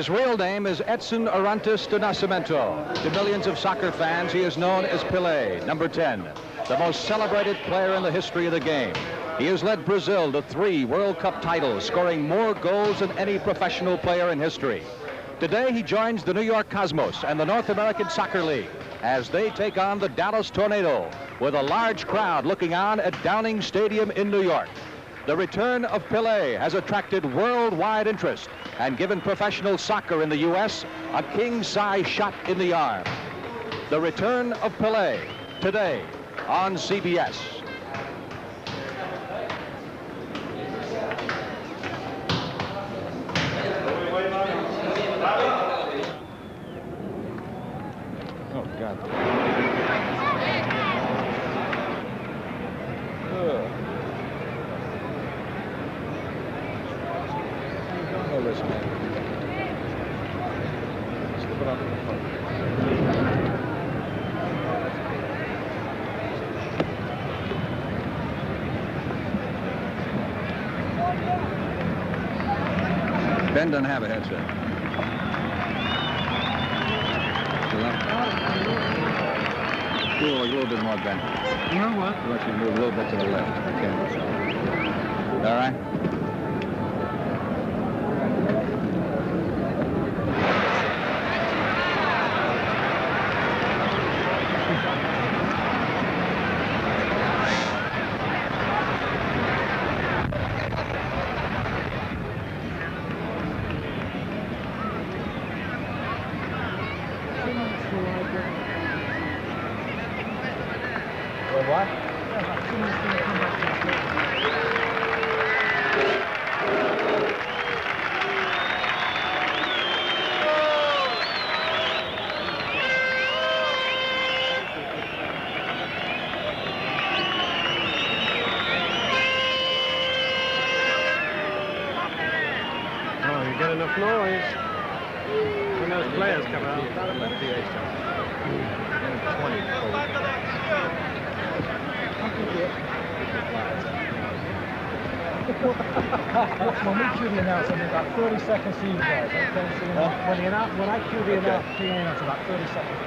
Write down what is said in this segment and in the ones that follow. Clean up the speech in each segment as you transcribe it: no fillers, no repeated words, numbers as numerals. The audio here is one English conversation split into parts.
His real name is Edson Arantes de Nascimento. To millions of soccer fans, he is known as Pelé, number 10, the most celebrated player in the history of the game. He has led Brazil to 3 World Cup titles, scoring more goals than any professional player in history. Today, he joins the New York Cosmos and the North American Soccer League as they take on the Dallas Tornado, with a large crowd looking on at Downing Stadium in New York. The return of Pelé has attracted worldwide interest and given professional soccer in the U.S. a king-size shot in the arm. The return of Pelé, today on CBS. Oh, God. Oh, listen, man. Slip it up in the front. Ben doesn't have a headset. A little bit more, Ben. You know what? I want you to move a little bit to the left. Okay. All right? What? Oh, you get enough noise when those players come out. 20. When we cue the announcement, about 30 seconds to you guys. Okay? So when I cue the announcement, it's about 30 seconds.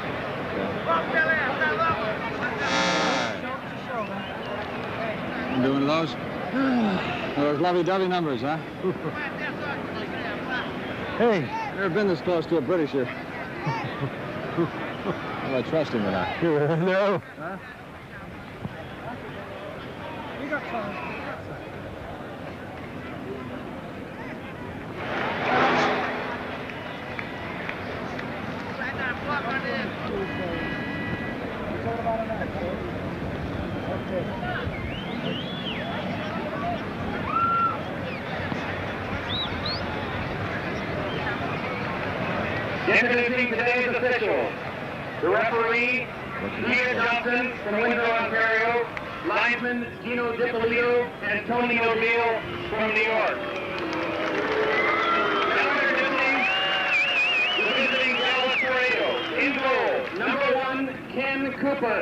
You doing those? Those lovey-dovey numbers, huh? Hey, never been this close to a Britisher. Well, I trust him or not? No. Huh? You got time. Introducing today's officials. The referee, Leah Johnson from Windsor, Ontario, linesman Gino DiPolito and Tony O'Neill from New York. Now introducing the visiting Dallas Tornado. In goal, number 1, Ken Cooper.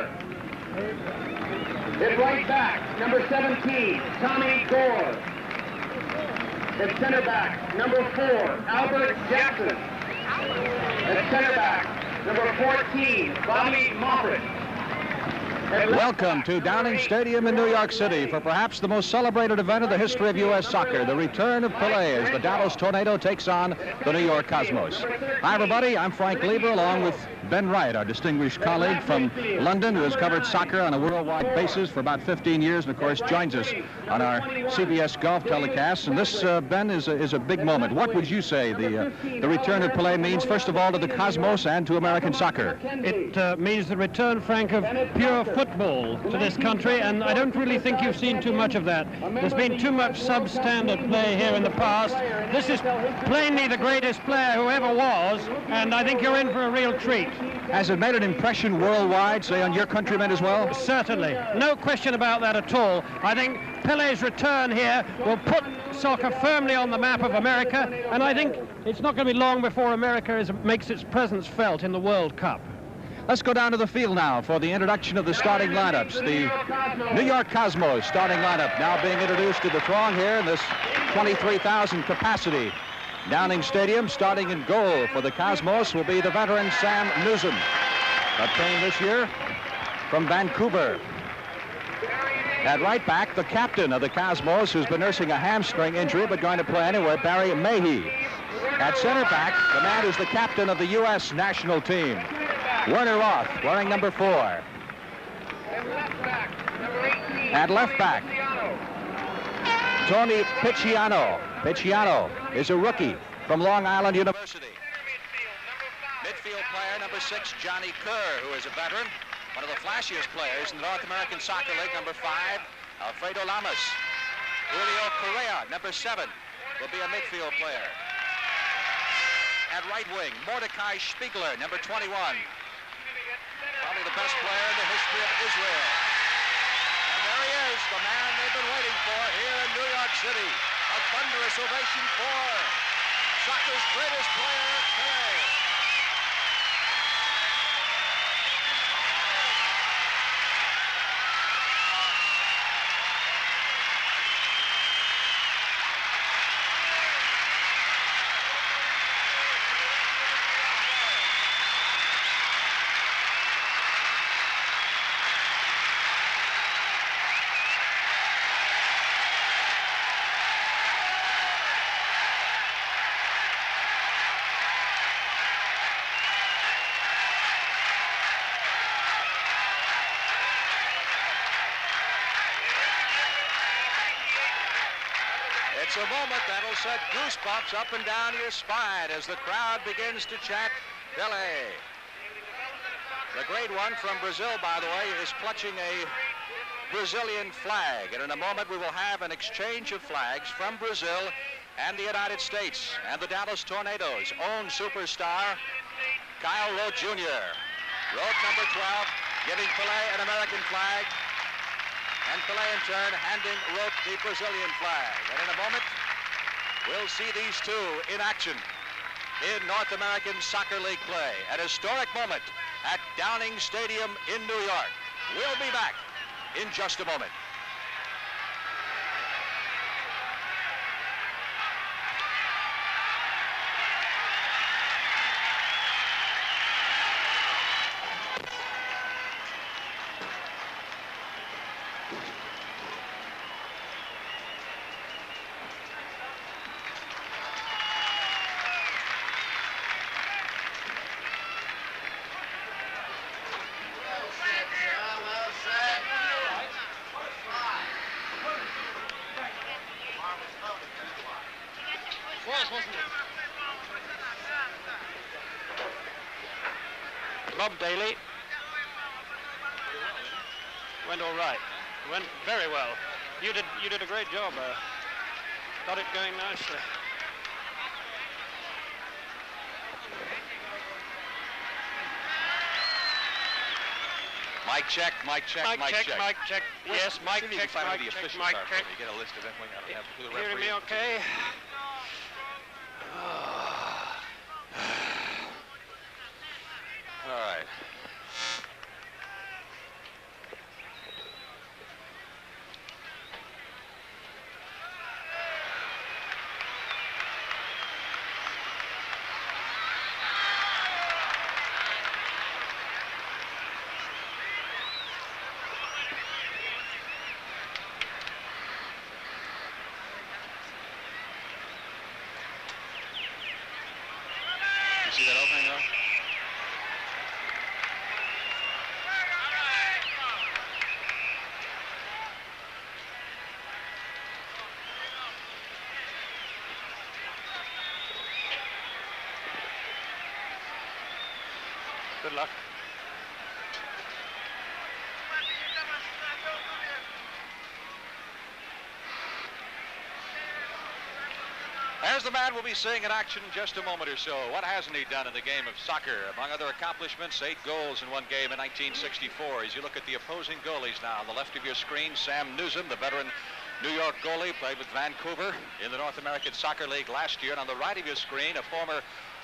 At right back, number 17, Tommy Gore. At center back, number 4, Albert Jackson. At center back, number 14, Bobby Moffat. Welcome to Downing Stadium in New York City for perhaps the most celebrated event of the history of U.S. soccer, the return of Pelé as the Dallas Tornado takes on the New York Cosmos. Hi, everybody. I'm Frank Lieber, along with Ben Wright, our distinguished colleague from London, who has covered soccer on a worldwide basis for about 15 years, and, of course, joins us on our CBS Golf telecast. And this, Ben, is a big moment. What would you say the return of Pelé means, first of all, to the Cosmos and to American soccer? It means the return, Frank, of pure football to this country, and I don't really think you've seen too much of that. There's been too much substandard play here in the past. This is plainly the greatest player who ever was, and I think you're in for a real treat. Has it made an impression worldwide, say, on your countrymen as well? Certainly. No question about that at all. I think Pelé's return here will put soccer firmly on the map of America, and I think it's not going to be long before America makes its presence felt in the World Cup. Let's go down to the field now for the introduction of the starting lineups. The New York Cosmos starting lineup now being introduced to the throng here in this 23,000 capacity Downing Stadium, starting in goal for the Cosmos, will be the veteran Sam Musan, obtained this year from Vancouver. At right back, the captain of the Cosmos, who's been nursing a hamstring injury but going to play anyway, Barry Mahy. At center back, the man who's the captain of the U.S. national team, Werner Roth, wearing number 4. At left back, Tony Piccieno. Piccieno is a rookie from Long Island University. Midfield player number 6, Johnny Kerr, who is a veteran, one of the flashiest players in the North American Soccer League. Number 5, Alfredo Lamas. Julio Correa, number 7, will be a midfield player. At right wing, Mordecai Shpliger, number 21. Probably the best player in the history of Israel. And there he is, the man they've been waiting for here in New York City. A thunderous ovation for soccer's greatest player, Pelé. It's a moment that'll set goosebumps up and down your spine as the crowd begins to chant Pelé. The great one from Brazil, by the way, is clutching a Brazilian flag. And in a moment, we will have an exchange of flags from Brazil and the United States. And the Dallas Tornadoes' own superstar, Kyle Rote Jr. Rote, number 12, giving Pelé an American flag. And Pelé, in turn, handing Rote the Brazilian flag. And in a moment, we'll see these two in action in North American Soccer League play. An historic moment at Downing Stadium in New York. We'll be back in just a moment. Bob Daly. Went all right. Went very well. You did a great job. Got it going nicely. Mic check, mic check, mic check. Mic check. Yes, mic check, mic check, mic check. You get a list of everything I have to the Hearing referee. me okay? All right. You see that opening though? Good luck. There's the man we'll be seeing in action in just a moment or so. What hasn't he done in the game of soccer? Among other accomplishments, 8 goals in one game in 1964. As you look at the opposing goalies now, on the left of your screen, Sam Musan, the veteran New York goalie, played with Vancouver in the North American Soccer League last year. And on the right of your screen, a former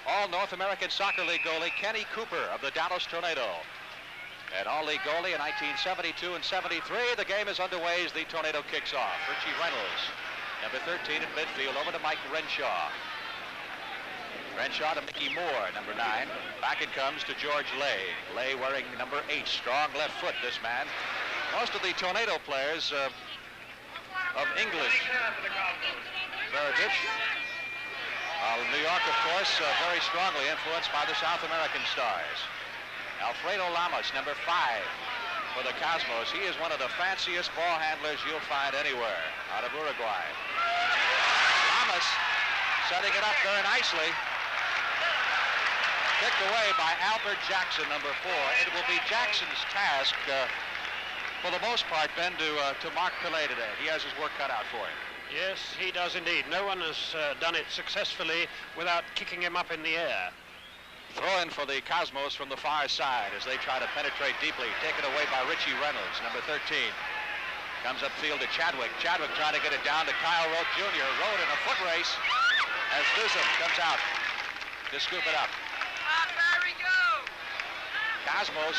All-North American Soccer League goalie, Kenny Cooper of the Dallas Tornado. An All-League goalie in 1972 and 73. The game is underway as the Tornado kicks off. Reynolds, number 13 in midfield, over to Mike Renshaw. Renshaw to Mickey Moore, number 9. Back it comes to George Lay. Lay wearing number 8. Strong left foot, this man. Most of the Tornado players of English heritage. New York, of course, very strongly influenced by the South American stars. Alfredo Lamas, number 5 for the Cosmos. He is one of the fanciest ball handlers you'll find anywhere out of Uruguay. Lamas setting it up very nicely. Kicked away by Albert Jackson, number 4. It will be Jackson's task, for the most part, Ben, to mark Pelé today. He has his work cut out for him. Yes, he does indeed. No one has done it successfully without kicking him up in the air. Throw in for the Cosmos from the far side as they try to penetrate deeply. Taken away by Richie Reynolds, number 13. Comes upfield to Shadwick. Shadwick trying to get it down to Kyle Rote Jr. Rote in a foot race as Musan comes out to scoop it up. Cosmos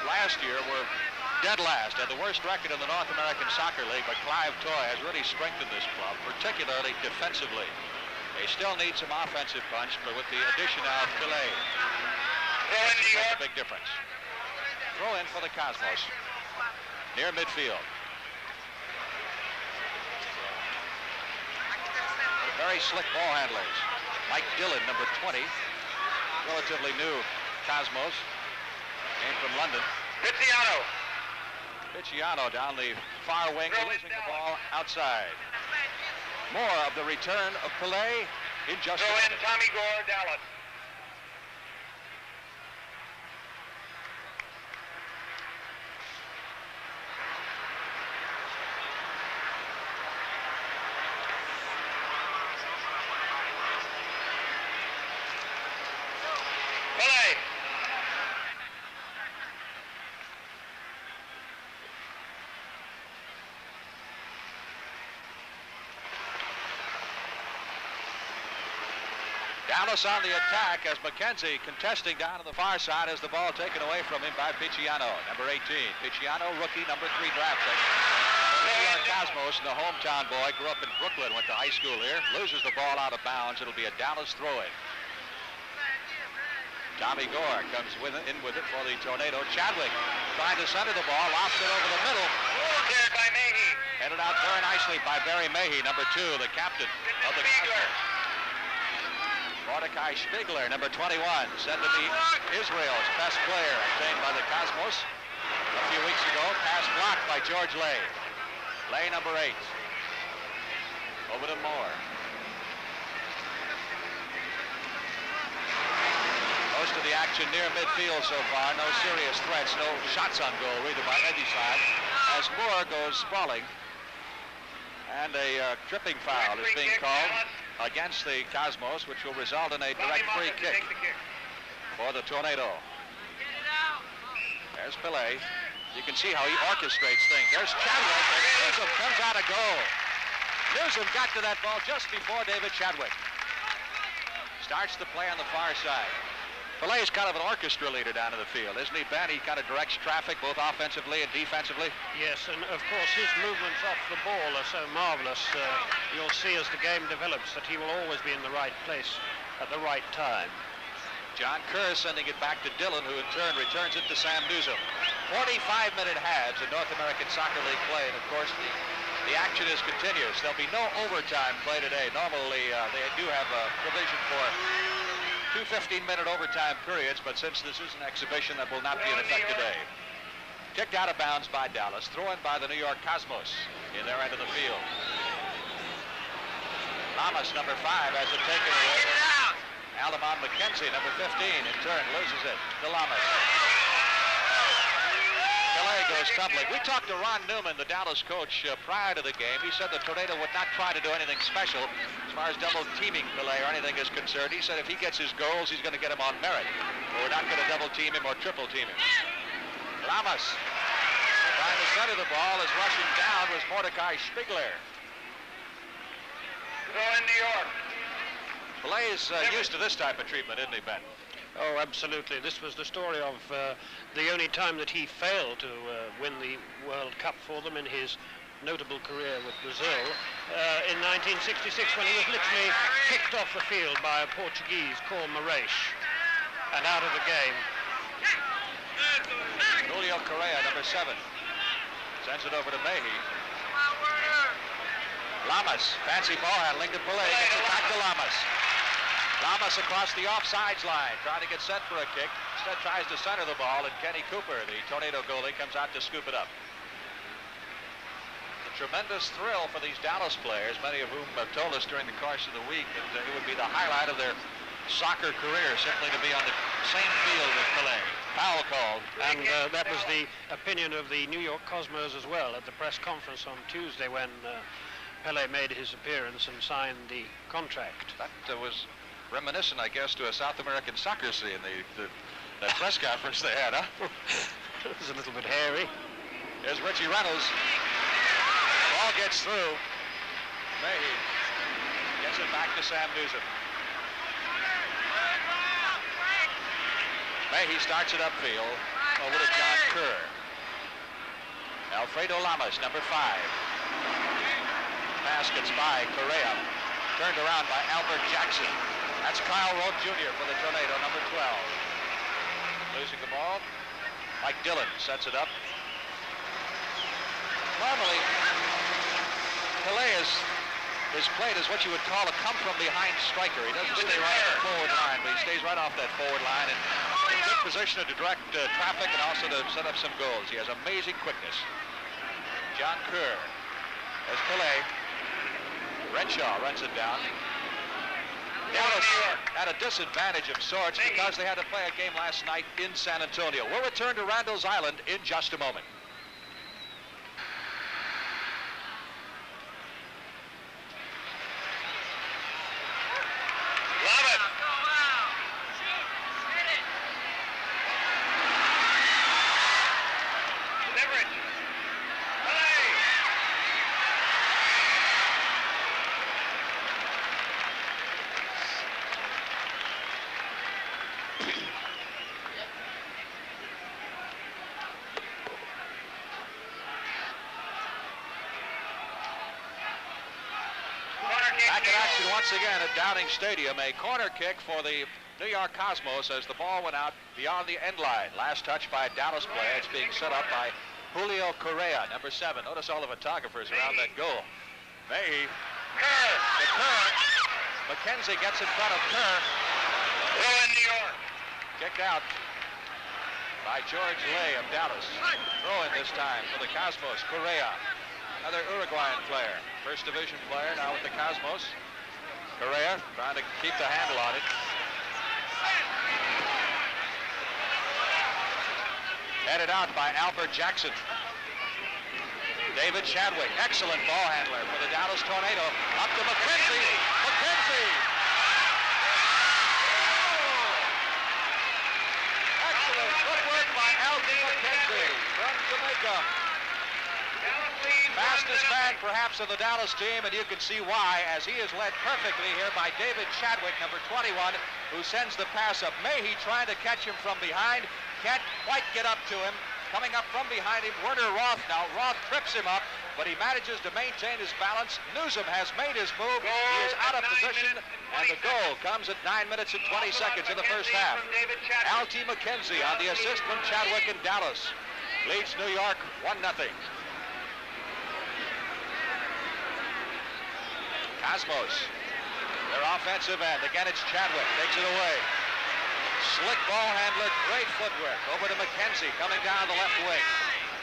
last year were dead last, had the worst record in the North American Soccer League, but Clive Toye has really strengthened this club, particularly defensively. They still need some offensive punch, but with the addition of Pelé, it makes a big difference. Throw in for the Cosmos, near midfield. Very slick ball handlers. Mike Dillon, number 20, relatively new Cosmos, came from London. Piccieno down the far wing, losing the ball outside. More of the return of Pelé in just a minute. Tommy Gore, Dallas. Pelé. Dallas on the attack as Mackenzie contesting down to the far side as the ball taken away from him by Piccieno, number 18. Piccieno, rookie, number 3 draft pick. The New York Cosmos, the hometown boy, grew up in Brooklyn, went to high school here, loses the ball out of bounds. It'll be a Dallas throw-in. Tommy Gore comes in with it for the Tornado. Shadwick trying to center the ball, lofts it over the middle. There by Mahy. Headed out very nicely by Barry Mahy, number 2, the captain of the Cosmos. Mordecai Shpliger, number 21, said to be Israel's best player, obtained by the Cosmos a few weeks ago. Pass blocked by George Lay. Lay, number 8. Over to Moore. Most of the action near midfield so far. No serious threats, no shots on goal either by any side. As Moore goes sprawling. And a tripping foul is being called against the Cosmos, which will result in a direct free kick for the Tornado. There's Pelé. You can see how he orchestrates things. There's Shadwick, and Musan comes out of goal. Musan got to that ball just before David Shadwick. Starts the play on the far side. Pelé is kind of an orchestra leader down in the field, isn't he, Ben? He kind of directs traffic both offensively and defensively. Yes, and of course his movements off the ball are so marvelous. You'll see as the game develops that he will always be in the right place at the right time. John Kerr sending it back to Dillon, who in turn returns it to Sam Newsom. 45-minute halves in North American Soccer League play, and of course the action is continuous. There'll be no overtime play today. Normally they do have a provision for 2 15-minute overtime periods, but since this is an exhibition, that will not be in effect today. Kicked out of bounds by Dallas, thrown by the New York Cosmos in their end of the field. Lamas, number 5, has it taken away. Alamon Mackenzie, number 15, in turn loses it to Lamas. Pelé goes tumbling. We talked to Ron Newman, the Dallas coach, prior to the game. He said the Tornado would not try to do anything special as far as double teaming Pelé or anything is concerned. He said if he gets his goals, he's going to get them on merit. But we're not going to double team him or triple team him. Lamas trying to center the ball as rushing down was Mordecai Shpliger. Throw in New York. Pelé is used to this type of treatment, isn't he, Ben? Oh, absolutely. This was the story of the only time that he failed to win the World Cup for them in his notable career with Brazil, in 1966 when he was literally kicked off the field by a Portuguese called Mahy and out of the game. Julio Correa, number 7, sends it over to Mahy. Lamas, fancy ball handling to Pelé, gets it back to Lamas. Lamas across the offsides line, trying to get set for a kick. Instead tries to center the ball, and Kenny Cooper, the Tornado goalie, comes out to scoop it up. A tremendous thrill for these Dallas players, many of whom have told us during the course of the week that it would be the highlight of their soccer career, simply to be on the same field with Pelé. Foul called. And that was the opinion of the New York Cosmos as well at the press conference on Tuesday when Pelé made his appearance and signed the contract. That was reminiscent, I guess, to a South American soccer scene, that press conference they had, huh? It was a little bit hairy. Here's Richie Reynolds. Ball gets through. Mahy gets it back to Sam Newsom. Mahy starts it upfield over to John Kerr. Alfredo Lamas, number 5. Pass gets by Correa. Turned around by Albert Jackson. That's Kyle Roth Jr. for the Tornado, number 12. Losing the ball. Mike Dillon sets it up. Normally, Pelé is played as what you would call a come-from-behind striker. He doesn't stay right on the forward line, but he stays right off that forward line and in good position to direct traffic and also to set up some goals. He has amazing quickness. John Kerr. There's Pelé. Renshaw runs it down. Dallas at a disadvantage of sorts because they had to play a game last night in San Antonio. We'll return to Randall's Island in just a moment. Back in action once again at Downing Stadium. A corner kick for the New York Cosmos as the ball went out beyond the end line. Last touch by a Dallas player. It's being set up by Julio Correa, number 7. Notice all the photographers around that goal. Mahy. Kerr. Mackenzie gets in front of Kerr. New York. Kicked out by George Lay of Dallas. Throw in this time for the Cosmos. Correa, another Uruguayan player. First division player now with the Cosmos. Correa trying to keep the handle on it. Headed out by Albert Jackson. David Shadwick, excellent ball handler for the Dallas Tornado. Up to Mackenzie. Mackenzie! Excellent footwork by Albert Mackenzie from Jamaica. Fastest man, perhaps, of the Dallas team, and you can see why, as he is led perfectly here by David Shadwick, number 21, who sends the pass up. Mahy trying to catch him from behind. Can't quite get up to him. Coming up from behind him, Roth now. Roth trips him up, but he manages to maintain his balance. Newsom has made his move. He is out of position, and the goal comes at 9 minutes and 20 seconds in the first half. L.T. Mackenzie on the assist from Shadwick in Dallas. Leads New York 1-0. Cosmos, their offensive end. Again, it's Shadwick. Takes it away. Slick ball handler, great footwork. Over to Mackenzie, coming down the left wing.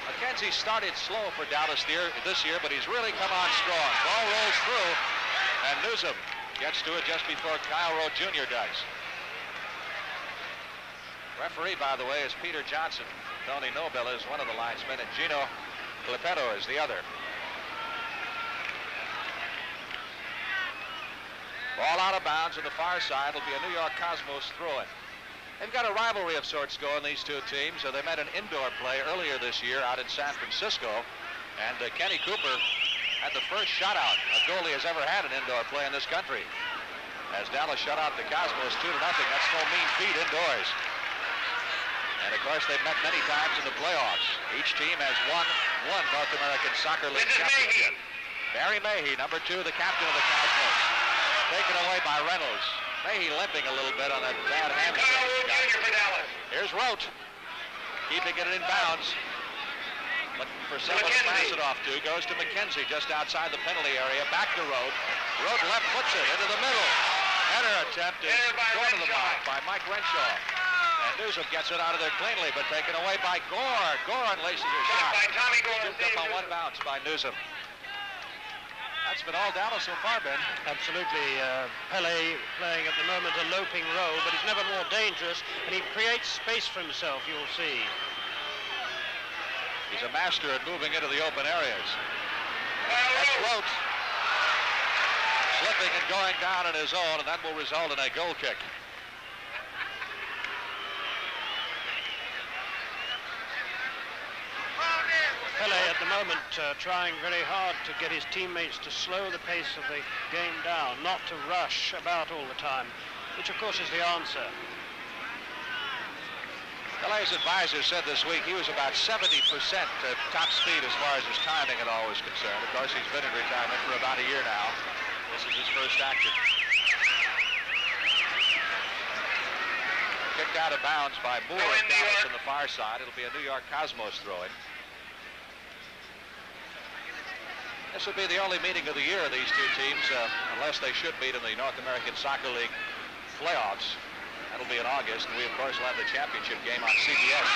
Mackenzie started slow for Dallas this year, but he's really come on strong. Ball rolls through, and Newsom gets to it just before Kyle Rote Jr. does. Referee, by the way, is Peter Johnson. Tony Nobel is one of the linesmen, and Gino Clippetto is the other. Ball out of bounds on the far side. Will be a New York Cosmos throw-in. They've got a rivalry of sorts going, these two teams. So they met an indoor play earlier this year out in San Francisco. And Kenny Cooper had the first shutout a goalie has ever had an indoor play in this country. As Dallas shut out the Cosmos 2-0. That's no mean feat indoors. And, of course, they've met many times in the playoffs. Each team has won one North American Soccer League championship. Barry Mahy, number 2, the captain of the Cosmos. Taken away by Reynolds. Mahy limping a little bit on that bad hamstring. Here's Rote. Keeping it in bounds. Looking for someone to pass it off to. Goes to Mackenzie just outside the penalty area. Back to Rote. Rote left puts it into the middle. Header attempt is going to the mark by Mike Renshaw. And Newsom gets it out of there cleanly, but taken away by Gore. Gore unleashes a shot. Scooped up on one bounce by Newsom. That's been all Dallas so far, Ben. Absolutely. Pelé playing at the moment a loping role, but he's never more dangerous, and he creates space for himself, you'll see. He's a master at moving into the open areas. That's Rote. Slipping and going down on his own, and that will result in a goal kick. Pelé at the moment trying very hard to get his teammates to slow the pace of the game down, not to rush about all the time, which of course is the answer. Pelé's advisor said this week he was about 70% at top speed as far as his timing and all was concerned. Of course, he's been in retirement for about a year now. This is his first action. Kicked out of bounds by Moore of Dallas on the far side. It'll be a New York Cosmos throw-in. This will be the only meeting of the year of these two teams, unless they should meet in the North American Soccer League playoffs. That'll be in August, and we, of course, will have the championship game on CBS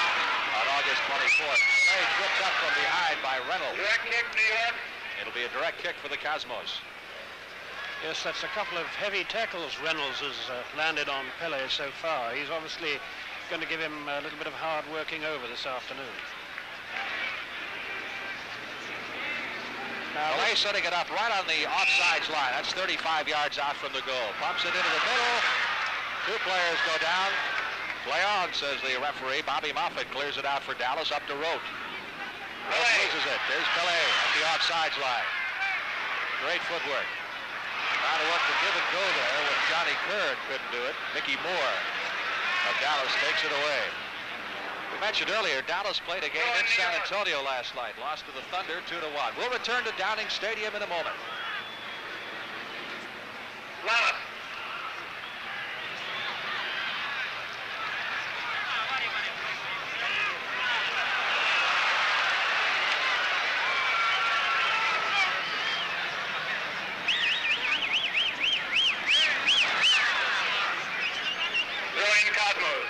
on August 24th. Pelé tripped up from behind by Reynolds. Direct kick, New York. It'll be a direct kick for the Cosmos. Yes, that's a couple of heavy tackles Reynolds has landed on Pelé so far. He's obviously going to give him a little bit of hard working over this afternoon. Now, Pelé setting it up right on the offsides line. That's 35 yards out from the goal. Pumps it into the middle. Two players go down. Play on, says the referee. Bobby Moffat clears it out for Dallas up to Rote. Rote loses it. There's Pelé at the offsides line. Great footwork. Trying to work the give and go there with Johnny Kerr and couldn't do it. Mickey Moore of Dallas takes it away. We mentioned earlier, Dallas played a game in San Antonio last night. Lost to the Thunder 2-1. We'll return to Downing Stadium in a moment. Lamas. Throwing Cosmos.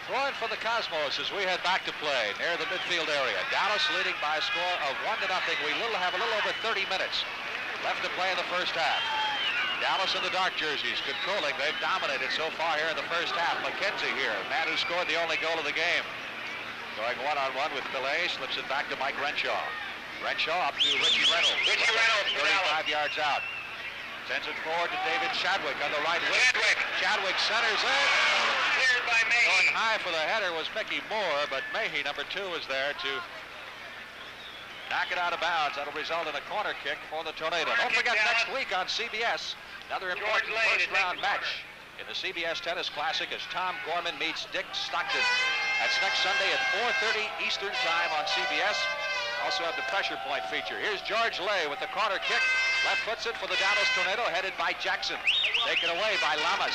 Throwing for the Cosmos as we head back to play near the midfield area. Dallas leading by a score of 1-0. We have a little over 30 minutes left to play in the first half. Dallas in the dark jerseys controlling. They've dominated so far here in the first half. Mackenzie here, man who scored the only goal of the game. Going one-on-one with Pelé, slips it back to Mike Renshaw. Renshaw up to Richie Reynolds. 35 yards out. Sends it forward to David Shadwick on the right wing. Shadwick centers it. Cleared by Mahy. Going high for the header was Mickey Moore, but Mahy, number 2, is there to knock it out of bounds. That'll result in a corner kick for the Tornado. Don't forget next week on CBS, another important first-round match in the CBS Tennis Classic as Tom Gorman meets Dick Stockton. That's next Sunday at 4:30 Eastern Time on CBS. Also have the pressure point feature. Here's George Lay with the corner kick. Left foots it for the Dallas Tornado, headed by Jackson. Taken away by Lamas.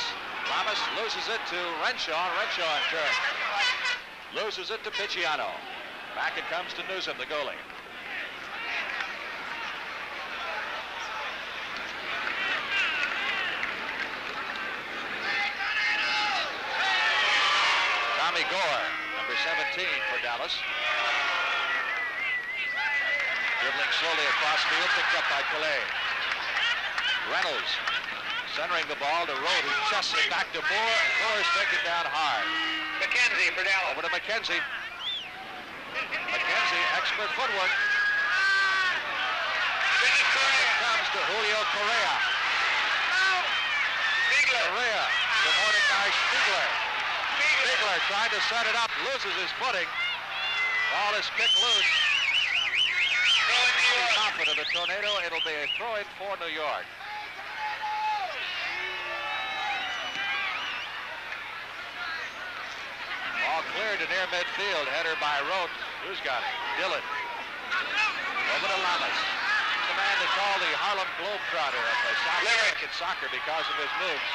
Lamas loses it to Renshaw. Renshaw in turn loses it to Piccieno. Back it comes to Newsom, the goalie. Tommy Gore, number 17 for Dallas. Dribbling slowly across field, picked up by Pelé. Reynolds centering the ball to Rote, who chests it back to Moore. Moore is taken down hard. Mackenzie for Dallas. Over to Mackenzie. Mackenzie, expert footwork. It comes to Julio Correa. Correa to Mordecai Shpliger. Shpliger trying to set it up, loses his footing. Ball is kicked loose. movement of the tornado. It'll be a throw-in for New York. Ball cleared to near midfield. Header by Rote. Who's got it? Dillon. Over to Lamas. The man they call the Harlem Globetrotter of the South American soccer because of his moves.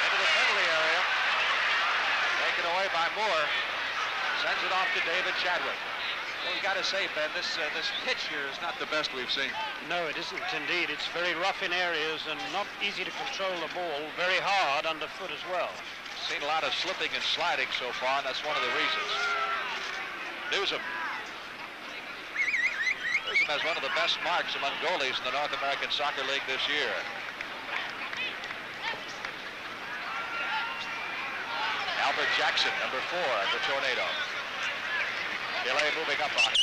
Into the penalty area. Taken away by Moore. Sends it off to David Shadwick. Well, we've got to say, Ben, this pitch here is not the best we've seen. No, it isn't indeed. It's very rough in areas and not easy to control the ball. Very hard underfoot as well. Seen a lot of slipping and sliding so far, and that's one of the reasons. Newsom has one of the best marks among goalies in the North American Soccer League this year. Albert Jackson, number 4 at the Tornado. Pelé moving up on it.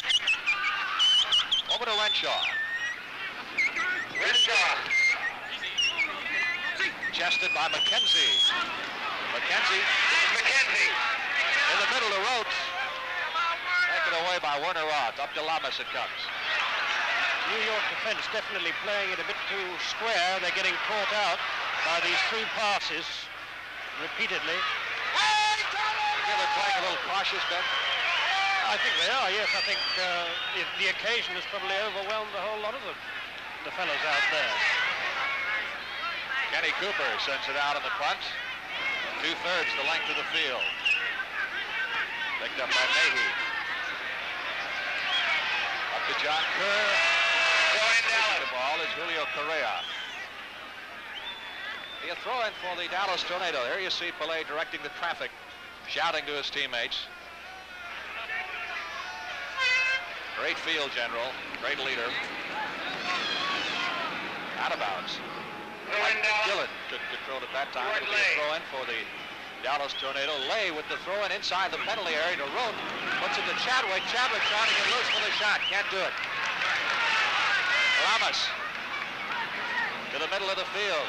Over to Renshaw. Chested by Mackenzie. Mackenzie. In the middle of Rote. Taken away by Werner Roth. Up to Lamas it comes. New York defense definitely playing it a bit too square. They're getting caught out by these through passes repeatedly. They're playing a little cautious, Ben. I think they are, yes. I think the occasion has probably overwhelmed a whole lot of the fellows out there. Kenny Cooper sends it out in the front. 2/3 the length of the field. Picked up by Mahy. Up to John Kerr. The ball is Julio Correa. A throw-in for the Dallas Tornado. There you see Pelé directing the traffic, shouting to his teammates. Great field general, great leader. Out of bounds. Dillon took control at that time. It'll be a throw-in for the Dallas Tornado. Lay with the throw-in inside the penalty area to Roth. Puts it to Chadwick. Chadwick trying to get loose for the shot. Can't do it. Lamas to the middle of the field.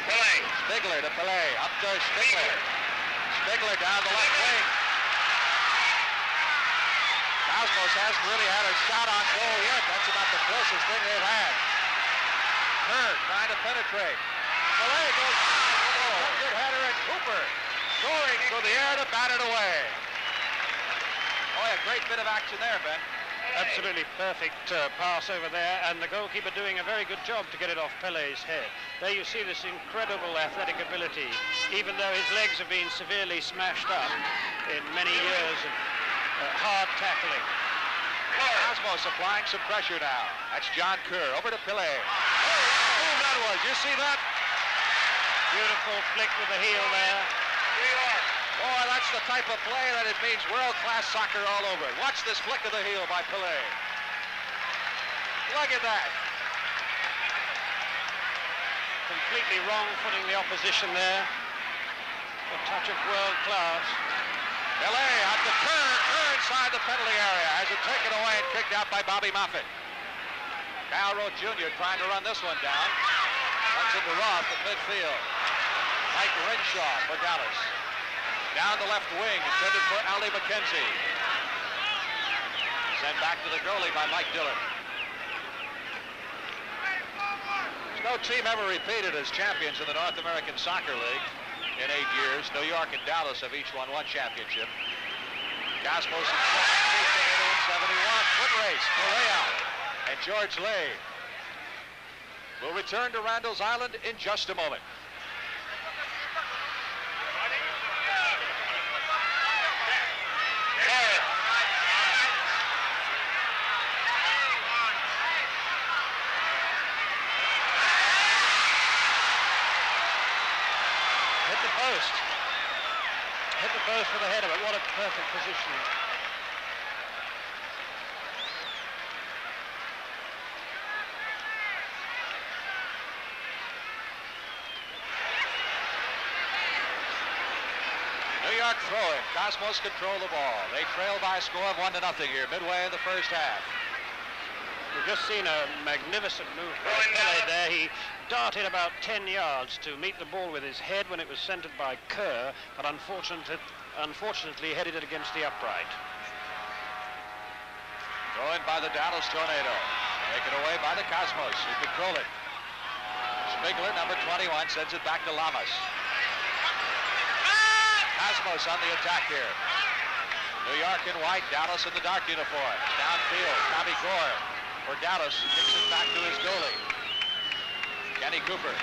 Shpliger to Pelé. Up to Shpliger. Shpliger down the left wing. Cosmos hasn't really had a shot on goal yet. That's about the closest thing they've had. Kerr trying to penetrate. Pelé goes down. Good header, and Cooper soaring through the air to bat it away. Oh, a great bit of action there, Ben. Absolutely perfect pass over there, and the goalkeeper doing a very good job to get it off Pelé's head. There you see this incredible athletic ability, even though his legs have been severely smashed up in many years of hard tackling. Cosmos applying some pressure now. That's John Kerr over to Pelé. Oh, that was. You see that? Beautiful flick with the heel there. Boy, that's the type of play that it means world-class soccer all over. Watch this flick of the heel by Pelé. Look at that. Completely wrong-footing the opposition there. A touch of world-class. Pelé out to Kerr. Kerr inside the penalty area. Has it taken away and kicked out by Bobby Moffat. Roth Jr. trying to run this one down. Runs into Roth at midfield. Mike Renshaw for Dallas. Down the left wing, intended for Ali Mackenzie. Sent back to the goalie by Mike Dillon. There's no team ever repeated as champions in the North American Soccer League in 8 years. New York and Dallas have each won one championship. Cosmos in 71. Foot race, Correa and George Lay. We'll return to Randall's Island in just a moment. Hit the post with the head of it. What a perfect positioning. New York throwing. Cosmos control the ball. They trail by a score of 1-0 here, midway in the first half. We've just seen a magnificent move by Pelé there. He darted about 10 yards to meet the ball with his head when it was centered by Kerr, but unfortunately headed it against the upright. Throw in by the Dallas Tornado. Taken away by the Cosmos, who control it. Shpliger, number 21, sends it back to Lamas. Cosmos on the attack here. New York in white, Dallas in the dark uniform. Downfield, Tommy Gore for Dallas, kicks it back to his goalie. Kenny Cooper.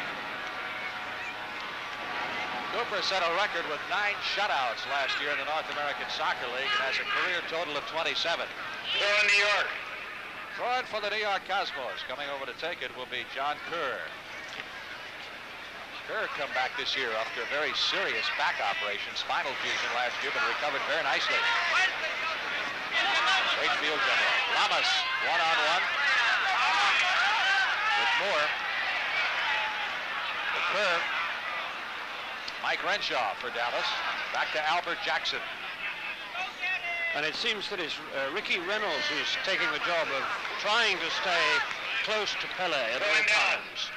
Cooper set a record with 9 shutouts last year in the North American Soccer League and has a career total of 27. Throw in New York. Throwing for the New York Cosmos. Coming over to take it will be John Kerr. Kerr come back this year after a very serious back operation, spinal fusion last year, but recovered very nicely. Great field general. Lamas, one-on-one with Moore. The Kerr. Mike Renshaw for Dallas. Back to Albert Jackson. And it seems that it's Ricky Reynolds who's taking the job of trying to stay close to Pelé at all times.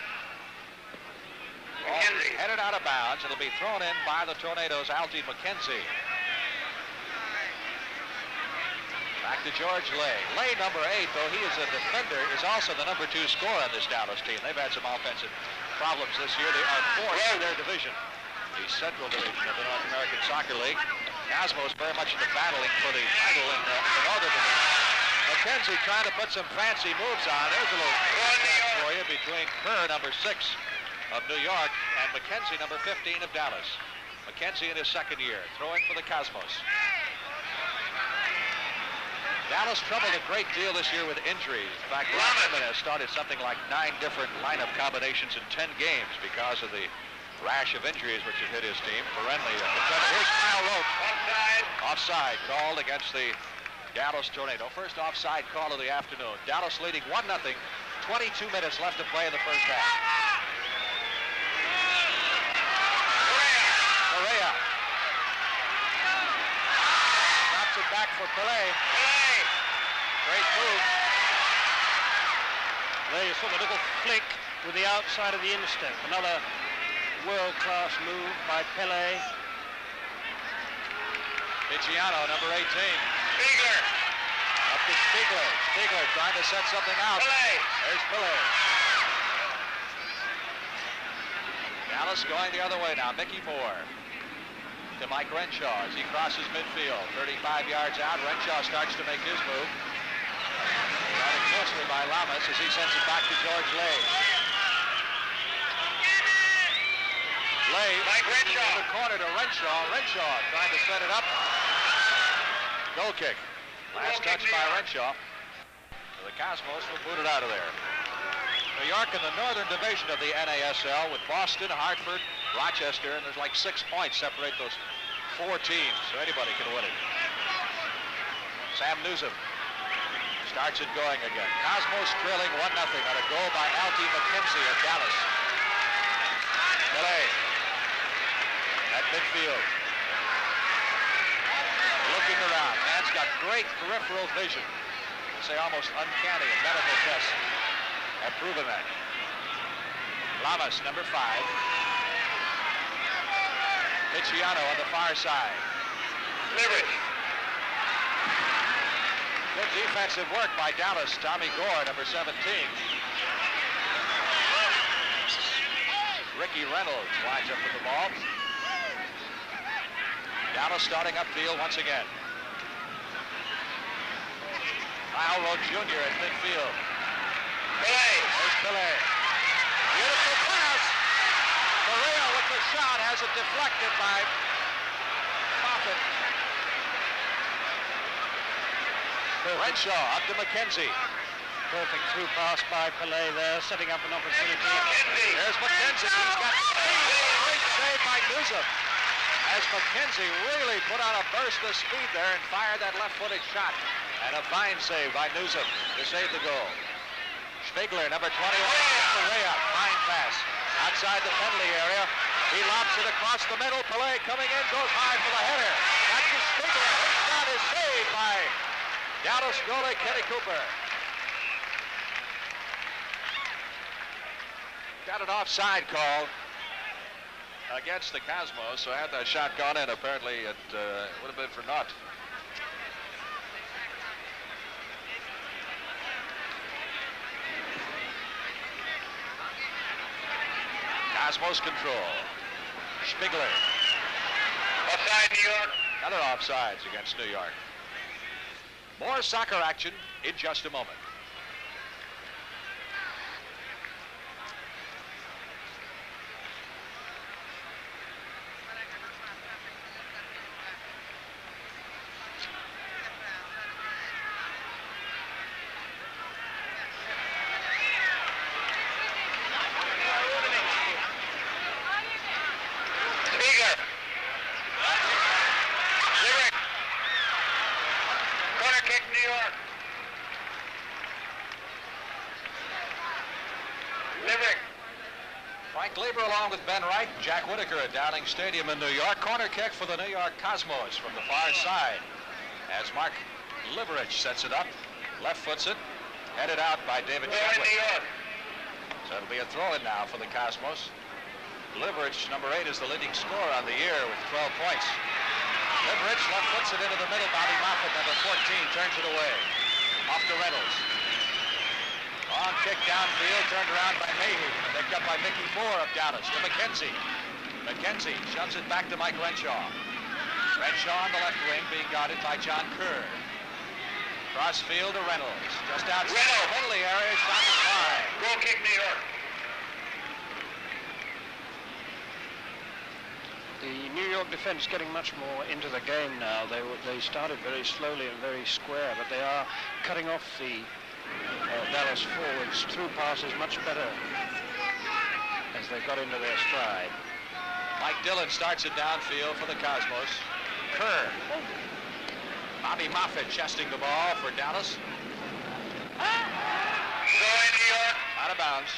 Mackenzie. Headed out of bounds. It'll be thrown in by the Tornadoes' Alty Mackenzie. Back to George Lay. Lay, number 8, though he is a defender, is also the number 2 scorer on this Dallas team. They've had some offensive problems this year. They are 4th in their division, the Central Division of the North American Soccer League. Cosmos very much into battling for the title in the Northern Division. Mackenzie trying to put some fancy moves on. There's a little contact for you between Kerr, number 6 of New York, and Mackenzie, number 15 of Dallas. Mackenzie in his second year, throwing for the Cosmos. Dallas troubled a great deal this year with injuries. In fact, Roth has started something like 9 different lineup combinations in 10 games because of the rash of injuries which have hit his team. Here's Kyle Rote. Offside called against the Dallas Tornado. First offside call of the afternoon. Dallas leading 1-0. 22 minutes left to play in the first half. Correa. Drops it back for Pelé. Great move. There you saw the little flick with the outside of the instep. Another world-class move by Pelé. Piccieno, number 18. Shpliger. Up to Shpliger. Shpliger trying to set something out. Pelé. There's Pelé. Dallas going the other way now. Mickey Moore to Mike Renshaw as he crosses midfield. 35 yards out. Renshaw starts to make his move. Guarded closely by Lamas as he sends it back to George Lay. Lay Mike Renshaw. in the corner to Renshaw. Renshaw trying to set it up. Goal kick. Last touch by Renshaw. The Cosmos will boot it out of there. New York in the Northern Division of the NASL with Boston, Hartford, Rochester, and there's like 6 points separate those 4 teams, so anybody can win it. Sam Newsom starts it going again. Cosmos trailing 1-0 on a goal by Alty Mackenzie of Dallas. Pelé at midfield. Looking around. Man's got great peripheral vision. Say almost uncanny in medical tests have proven that. Lamas, number 5. Piccieno on the far side. Liveric. Good defensive work by Dallas. Tommy Gore, number 17. Ricky Reynolds winds up with the ball. Dallas starting upfield once again. Kyle Roth Jr. at midfield. Pelé. There's Pelé. Beautiful pass. Correa with the shot has it deflected by Moffat. Renshaw up to Mackenzie. Perfect through pass by Pelé there, setting up an opportunity. There's Mackenzie. He's got speed. Great save by Newsom. As Mackenzie really put on a burst of speed there and fired that left-footed shot. And a fine save by Newsom to save the goal. Shpliger, number 21. Correa, fine pass. Outside the penalty area. He lobs it across the middle. Pelé coming in, goes high for the header. Back to Shpliger. His shot is saved by Dallas goalie Kenny Cooper. Got an offside call against the Cosmos, so had that shot gone in, apparently it would have been for naught. Cosmos control. Shpliger. Offside, New York. Another offsides against New York. More soccer action in just a moment. Along with Ben Wright, Jack Whitaker at Downing Stadium in New York. Corner kick for the New York Cosmos from the far side. As Mark Liveric sets it up, left foots it, headed out by David Shadwick. So it'll be a throw-in now for the Cosmos. Liveric, number 8, is the leading scorer on the year with 12 points. Liveric left foots it into the middle. Bobby Moffat, number 14, turns it away. Off to Reynolds. Long kick downfield, turned around by Mahy, picked up by Mickey Moore of Dallas to Mackenzie. Mackenzie shoves it back to Mike Renshaw. Renshaw on the left wing being guarded by John Kerr. Cross field to Reynolds. Just outside the penalty area, shot is fine. Goal kick, New York. The New York defense getting much more into the game now. They started very slowly and very square, but they are cutting off the Dallas forwards through passes much better as they got into their stride. Mike Dillon starts it downfield for the Cosmos. Kerr. Bobby Moffat chesting the ball for Dallas. Throw-in, New York. Out of bounds.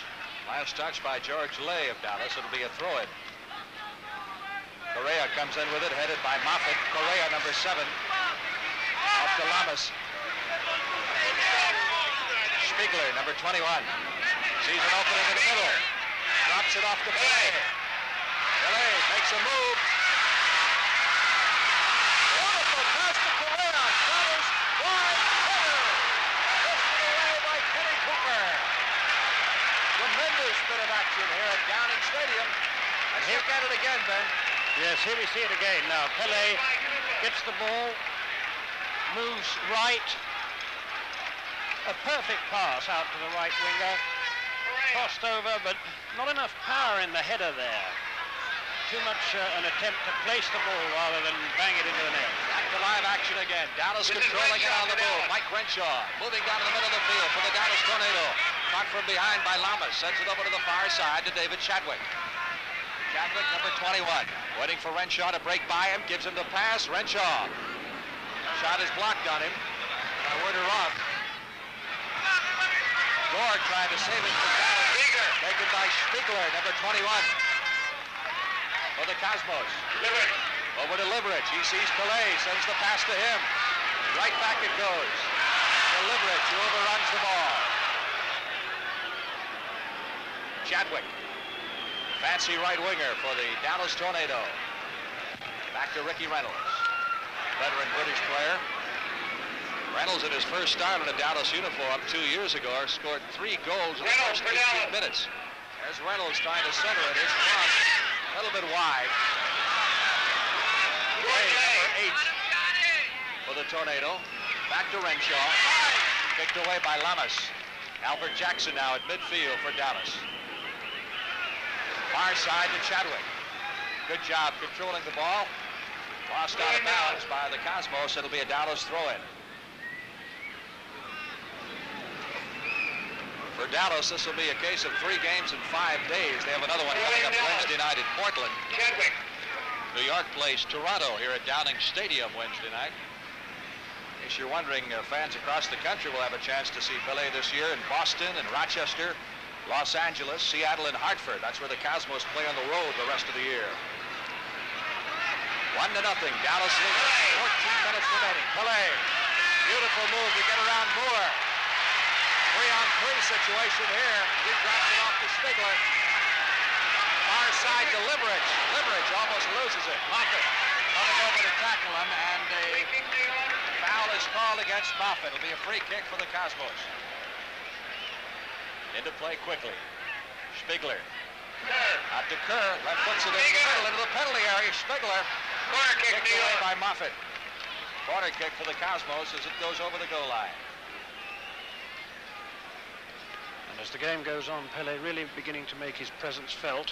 Last touch by George Lay of Dallas. It'll be a throw-in. Correa comes in with it, headed by Moffat. Correa, number 7. Off to Lamas. Shpliger, number 21. Sees an opening in the middle. Drops it off to Pelé. Pelé makes a move. Beautiful pass to Correa. Shot is wide corner. Lifted away by Kenny Cooper. Tremendous bit of action here at Downing Stadium. Let's look at it again, Ben. Yes, here we see it again now. Pelé gets the ball, moves right. A perfect pass out to the right winger. Crossed over, but not enough power in the header there. Too much an attempt to place the ball rather than bang it into the net. Back to live action again. Dallas controlling it on the move. Mike Renshaw moving down to the middle of the field for the Dallas Tornado. Caught from behind by Lamas. Sends it over to the far side to David Shadwick. Shadwick, number 21. Waiting for Renshaw to break by him. Gives him the pass. Renshaw. Shot is blocked on him. Word to Roth. Gore trying to save it for Dallas. Taken by Shpliger, number 21. For the Cosmos. Liveric. Over to Liveric. He sees Pelé. Sends the pass to him. Right back it goes. To Liveric, who overruns the ball. Shadwick. Fancy right winger for the Dallas Tornado. Back to Ricky Reynolds. Veteran British player. Reynolds in his first start in a Dallas uniform 2 years ago scored 3 goals in the first 18 minutes. There's Reynolds trying to center it. His cross a little bit wide. Number 8 for the Tornado. Back to Renshaw. Picked away by Lamas. Albert Jackson now at midfield for Dallas. Far side to Shadwick. Good job controlling the ball. Lost out of bounds by the Cosmos. It'll be a Dallas throw-in. For Dallas, this will be a case of 3 games in 5 days. They have another one coming up Wednesday night in Portland. Shadwick. New York plays Toronto here at Downing Stadium Wednesday night. In case you're wondering, fans across the country will have a chance to see Pelé this year in Boston and Rochester, Los Angeles, Seattle, and Hartford. That's where the Cosmos play on the road the rest of the year. 1-0. Dallas leads. 14 minutes remaining. Pelé. Beautiful move to get around Moore. 3-on-3 situation here. He drops it off to Shpliger. Far side to Liveric. Liveric almost loses it. Moffat coming over to tackle him, and a foul is called against Moffat. It'll be a free kick for the Cosmos. Into play quickly. Shpliger Out to Kerr. Left puts it in the middle into the penalty area. Shpliger. Corner kick, Kicked away by Moffat. Corner kick for the Cosmos as it goes over the goal line. And as the game goes on, Pelé really beginning to make his presence felt.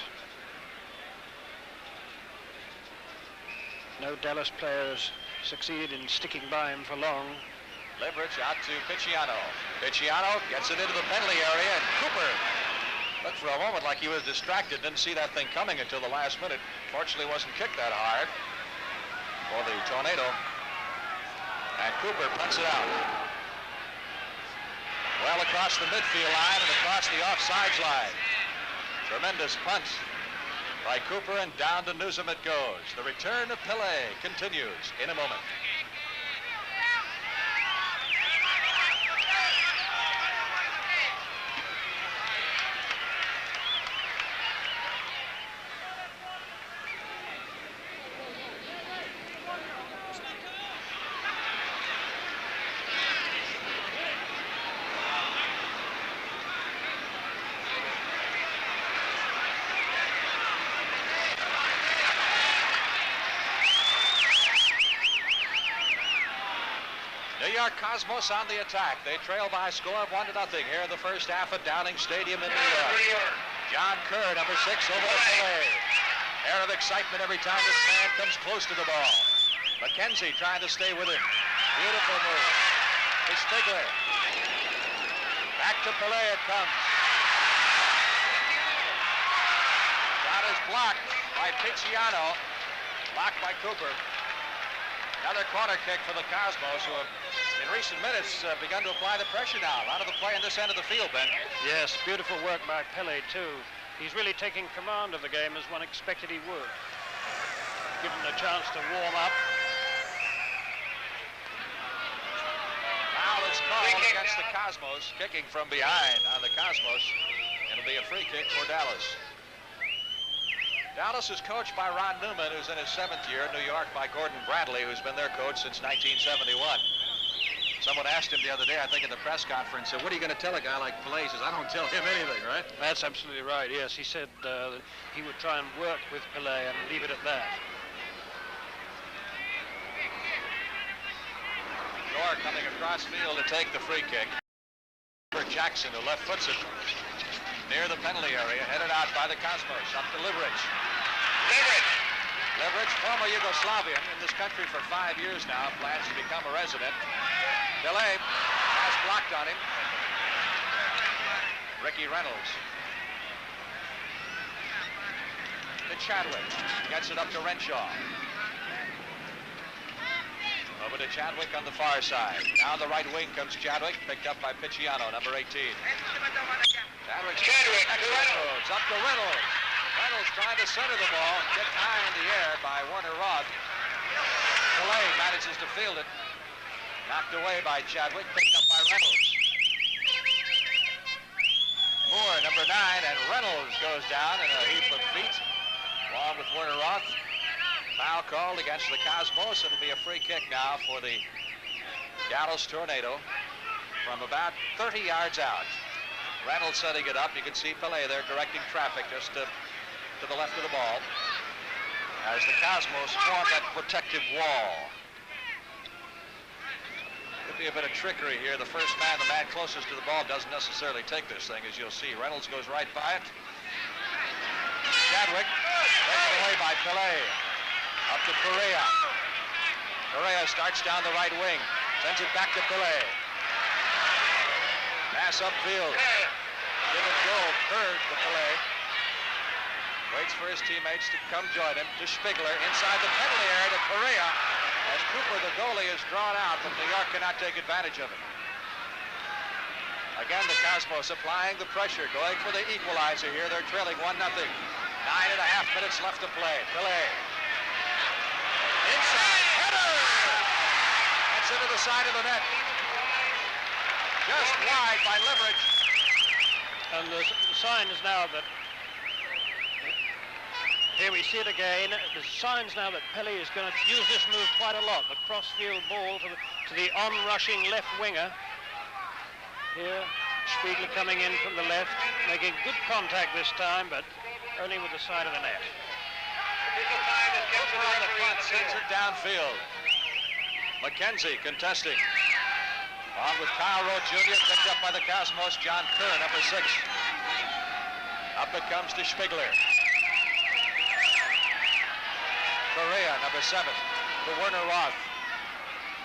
No Dallas players succeeded in sticking by him for long. Liveric out to Piccieno. Piccieno gets it into the penalty area, and Cooper looked for a moment like he was distracted, didn't see that thing coming until the last minute. Fortunately, wasn't kicked that hard for the Tornado. And Cooper punts it out. Well across the midfield line and across the offsides line. Tremendous punt by Cooper, and down to Newsom it goes. The return of Pelé continues in a moment. New York Cosmos on the attack. They trail by a score of 1-0 here in the first half at Downing Stadium in New York. John Kerr, number 6, over to Pelé. Air of excitement every time this man comes close to the ball. Mackenzie trying to stay with him. Beautiful move. To Shpliger. Back to Pelé it comes. Shot is blocked by Piccieno. Blocked by Cooper. Another corner kick for the Cosmos, who have, in recent minutes, begun to apply the pressure now. A lot of the play in this end of the field, Ben. Yes, beautiful work by Pelé, too. He's really taking command of the game as one expected he would. Given a chance to warm up. Foul is called against the Cosmos, kicking from behind on the Cosmos. It'll be a free kick for Dallas. Dallas is coached by Ron Newman, who's in his 7th year. New York by Gordon Bradley, who's been their coach since 1971. Someone asked him the other day, I think in the press conference, what are you going to tell a guy like Pelé? He says, I don't tell him anything, right? That's absolutely right, yes. He said that he would try and work with Pelé and leave it at that. Gore coming across field to take the free kick. For Jackson, who left foots it near the penalty area, headed out by the Cosmos. Up to Liveric. Liveric, former Yugoslavian, in this country for 5 years now, plans to become a resident. Pelé has blocked on him. Ricky Reynolds. To Shadwick. Gets it up to Renshaw. Over to Shadwick on the far side. Down the right wing comes Shadwick, picked up by Piccieno, number 18. Shadwick to Reynolds. Up to Reynolds. Reynolds trying to center the ball. Kicked high in the air by Roth. Pelé manages to field it. Knocked away by Shadwick, picked up by Reynolds. Moore, number 9, and Reynolds goes down in a heap of feet, along with Roth. Foul called against the Cosmos. It'll be a free kick now for the Dallas Tornado from about 30 yards out. Reynolds setting it up. You can see Pelé there directing traffic just to the left of the ball as the Cosmos form that protective wall. Could be a bit of trickery here. The first man, the man closest to the ball, doesn't necessarily take this thing, as you'll see. Reynolds goes right by it. Shadwick taken away by Pelé. Up to Correa. Correa starts down the right wing. Sends it back to Pelé. Pass upfield. Give and go. Kerr to Pelé. Waits for his teammates to come join him. To Shpliger. Inside the penalty area to Correa. As Cooper, the goalie, is drawn out, but New York cannot take advantage of it. Again, the Cosmos applying the pressure. Going for the equalizer here. They're trailing 1-0. 9.5 minutes left to play. Pelé. Inside, header! That's into the side of the net. Just wide by Liveric. And the sign is now that, here we see it again, the signs now that Pelé is going to use this move quite a lot. The cross-field ball to the on-rushing left winger. Here, Shpliger coming in from the left, making good contact this time, but only with the side of the net. Cooper on the punt, sends it downfield. Mackenzie contesting. On with Kyle Roth Jr., picked up by the Cosmos, John Kerr, number 6. Up it comes to Shpliger. Correa, number 7, to Werner Roth.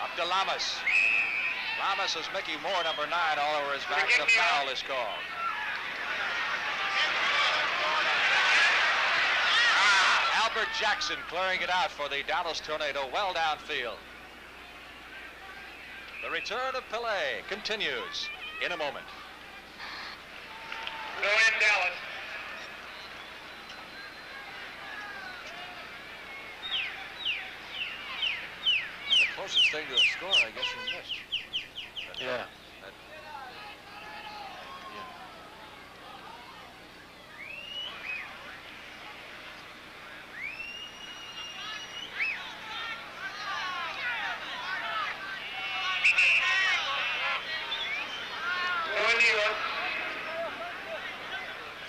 Up to Lamas. Lamas is Mickey Moore, number 9, all over his back, and a foul is called. Albert Jackson clearing it out for the Dallas Tornado, well downfield. The return of Pelé continues in a moment. Go in, Dallas. And the closest thing to a score, I guess you missed. Yeah.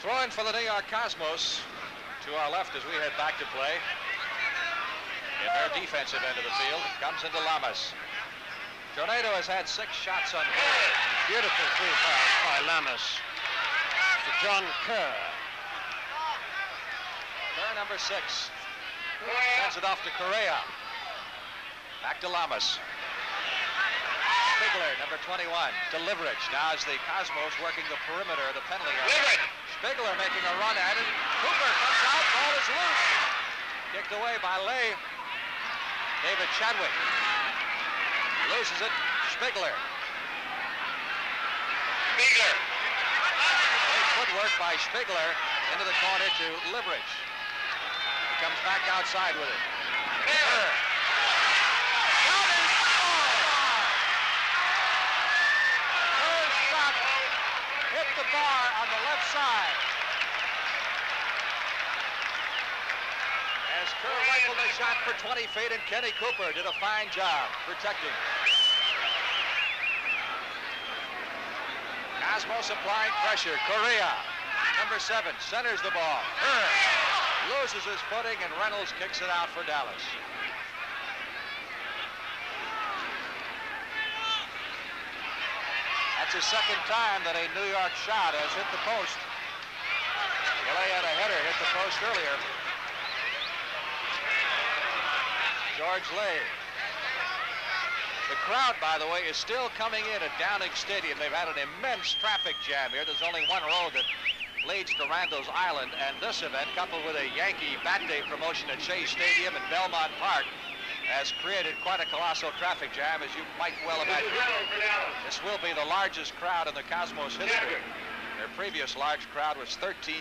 Throwing for the New York Cosmos to our left as we head back to play. In their defensive end of the field, comes into Lamas. Tornado has had 6 shots on goal. Beautiful free pass by Lamas to John Kerr. Kerr, number 6. Sends it off to Correa. Back to Lamas. Shpliger, number 21, to Liveric. Now as the Cosmos working the perimeter of the penalty area. Shpliger making a run at it. Cooper comes out, ball is loose. Kicked away by David Shadwick. Loses it, Shpliger. Great footwork by Shpliger into the corner to Liveric. He comes back outside with it. Kerr. Hit the bar on the left side. As Kerr rifled a shot for 20 feet, and Kenny Cooper did a fine job protecting. Cosmos applying pressure. Correa, number 7, centers the ball. Kerr loses his footing, and Reynolds kicks it out for Dallas. That's the second time that a New York shot has hit the post. Pelé had a header hit the post earlier. George Lay. The crowd, by the way, is still coming in at Downing Stadium. They've had an immense traffic jam here. There's only one road that leads to Randall's Island, and this event, coupled with a Yankee Bat Day promotion at Shea Stadium and Belmont Park, has created quite a colossal traffic jam, as you might well imagine. This will be the largest crowd in the Cosmos history. Their previous large crowd was 13,000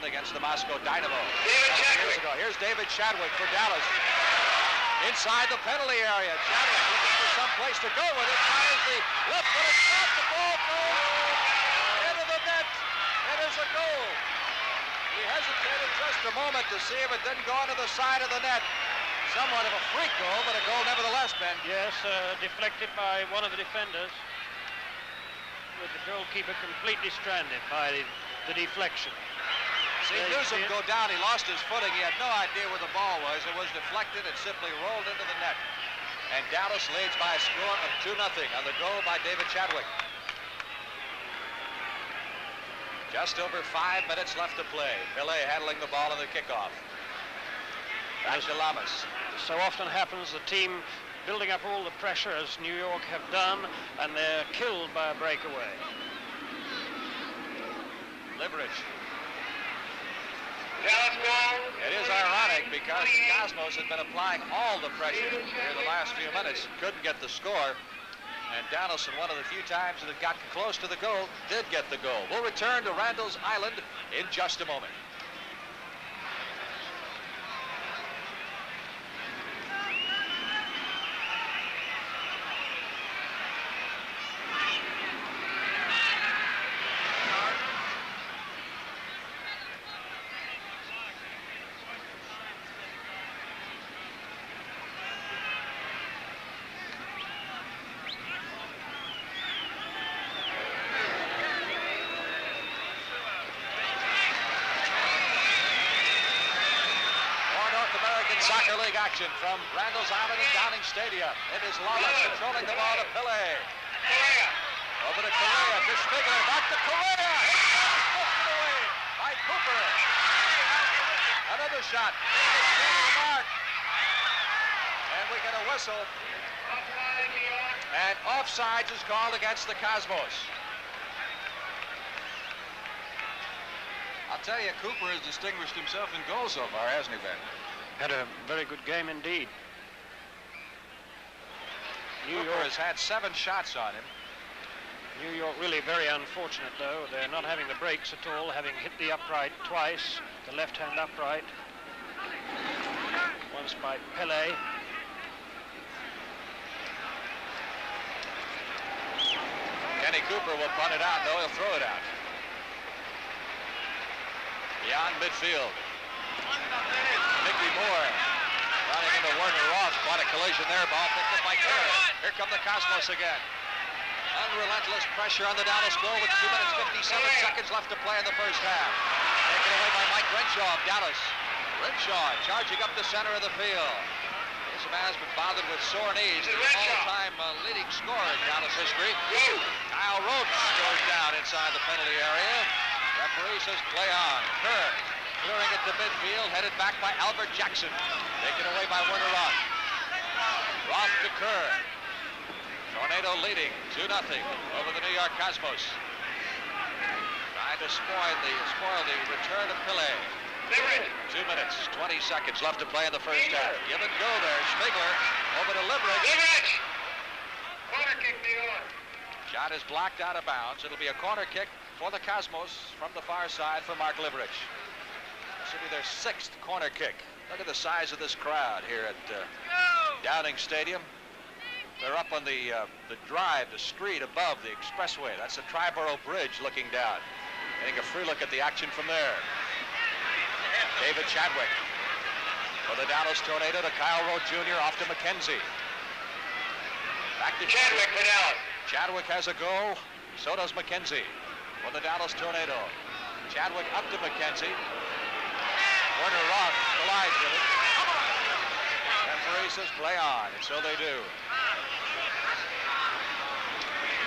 against the Moscow Dynamo. Years ago. Here's David Shadwick for Dallas. Inside the penalty area. Shadwick looking for some place to go with it. Fires the left foot shot. The ball goes into the net. It is a goal. He hesitated just a moment to see if it didn't go into the side of the net. Somewhat of a freak goal, but a goal nevertheless, Ben. Yes, deflected by one of the defenders, with the goalkeeper completely stranded by the deflection. See Newsom go down. He lost his footing. He had no idea where the ball was. It was deflected. It simply rolled into the net. And Dallas leads by a score of 2-0 on the goal by David Shadwick. Just over 5 minutes left to play. Pelé handling the ball in the kickoff. Back to Lamas. So often happens, the team building up all the pressure as New York have done, and they're killed by a breakaway. Liveric. It is ironic because the Cosmos had been applying all the pressure here the last few minutes. Couldn't get the score. And Donaldson, one of the few times that had gotten close to the goal, did get the goal. We'll return to Randall's Island in just a moment. Soccer League action from Randall's Island and Downing Stadium. It is Lamas controlling the ball to Pelé. Over to Correa, to Shpliger, back to Correa. Lifted away by Cooper. Another shot. Mark. And we get a whistle. And offsides is called against the Cosmos. I'll tell you, Cooper has distinguished himself in goals so far, hasn't he, Ben? Had a very good game indeed. New York has had 7 shots on him. New York really very unfortunate, though. They're not having the breaks at all, having hit the upright twice, the left-hand upright. Once by Pelé. Kenny Cooper will punt it out. No, he'll throw it out. Beyond midfield. Mickey Moore running into Werner Roth. Quite a collision there. Ball picked up by Kerr. Here come the Cosmos again. Unrelentless pressure on the Dallas goal with 2 minutes 57 seconds left to play in the first half. Taken away by Mike Renshaw of Dallas. Renshaw charging up the center of the field. This man has been bothered with sore knees. The all-time leading scorer in Dallas history. Kyle Roth goes down inside the penalty area. Referee says play on. Kerr clearing it to midfield, headed back by Albert Jackson. Taken away by Werner Roth. Roth to Kerr. Tornado leading 2-0 over the New York Cosmos. Trying to spoil the return of Pelé. 2 minutes, 20 seconds left to play in the first half. Give and go there. Shpliger over to Liveric. Corner kick, New York. Shot is blocked out of bounds. It'll be a corner kick for the Cosmos from the far side for Mark Liveric. This will be their 6th corner kick. Look at the size of this crowd here at Downing Stadium. They're up on the drive, the street above the expressway. That's the Triborough Bridge looking down. Getting a free look at the action from there. David Shadwick for the Dallas Tornado to Kyle Rote Jr. off to Mackenzie. Back to Shadwick for Dallas. Shadwick has a go. So does Mackenzie for the Dallas Tornado. Shadwick up to Mackenzie. Werner Roth collides with it. Referee says play on, and so they do.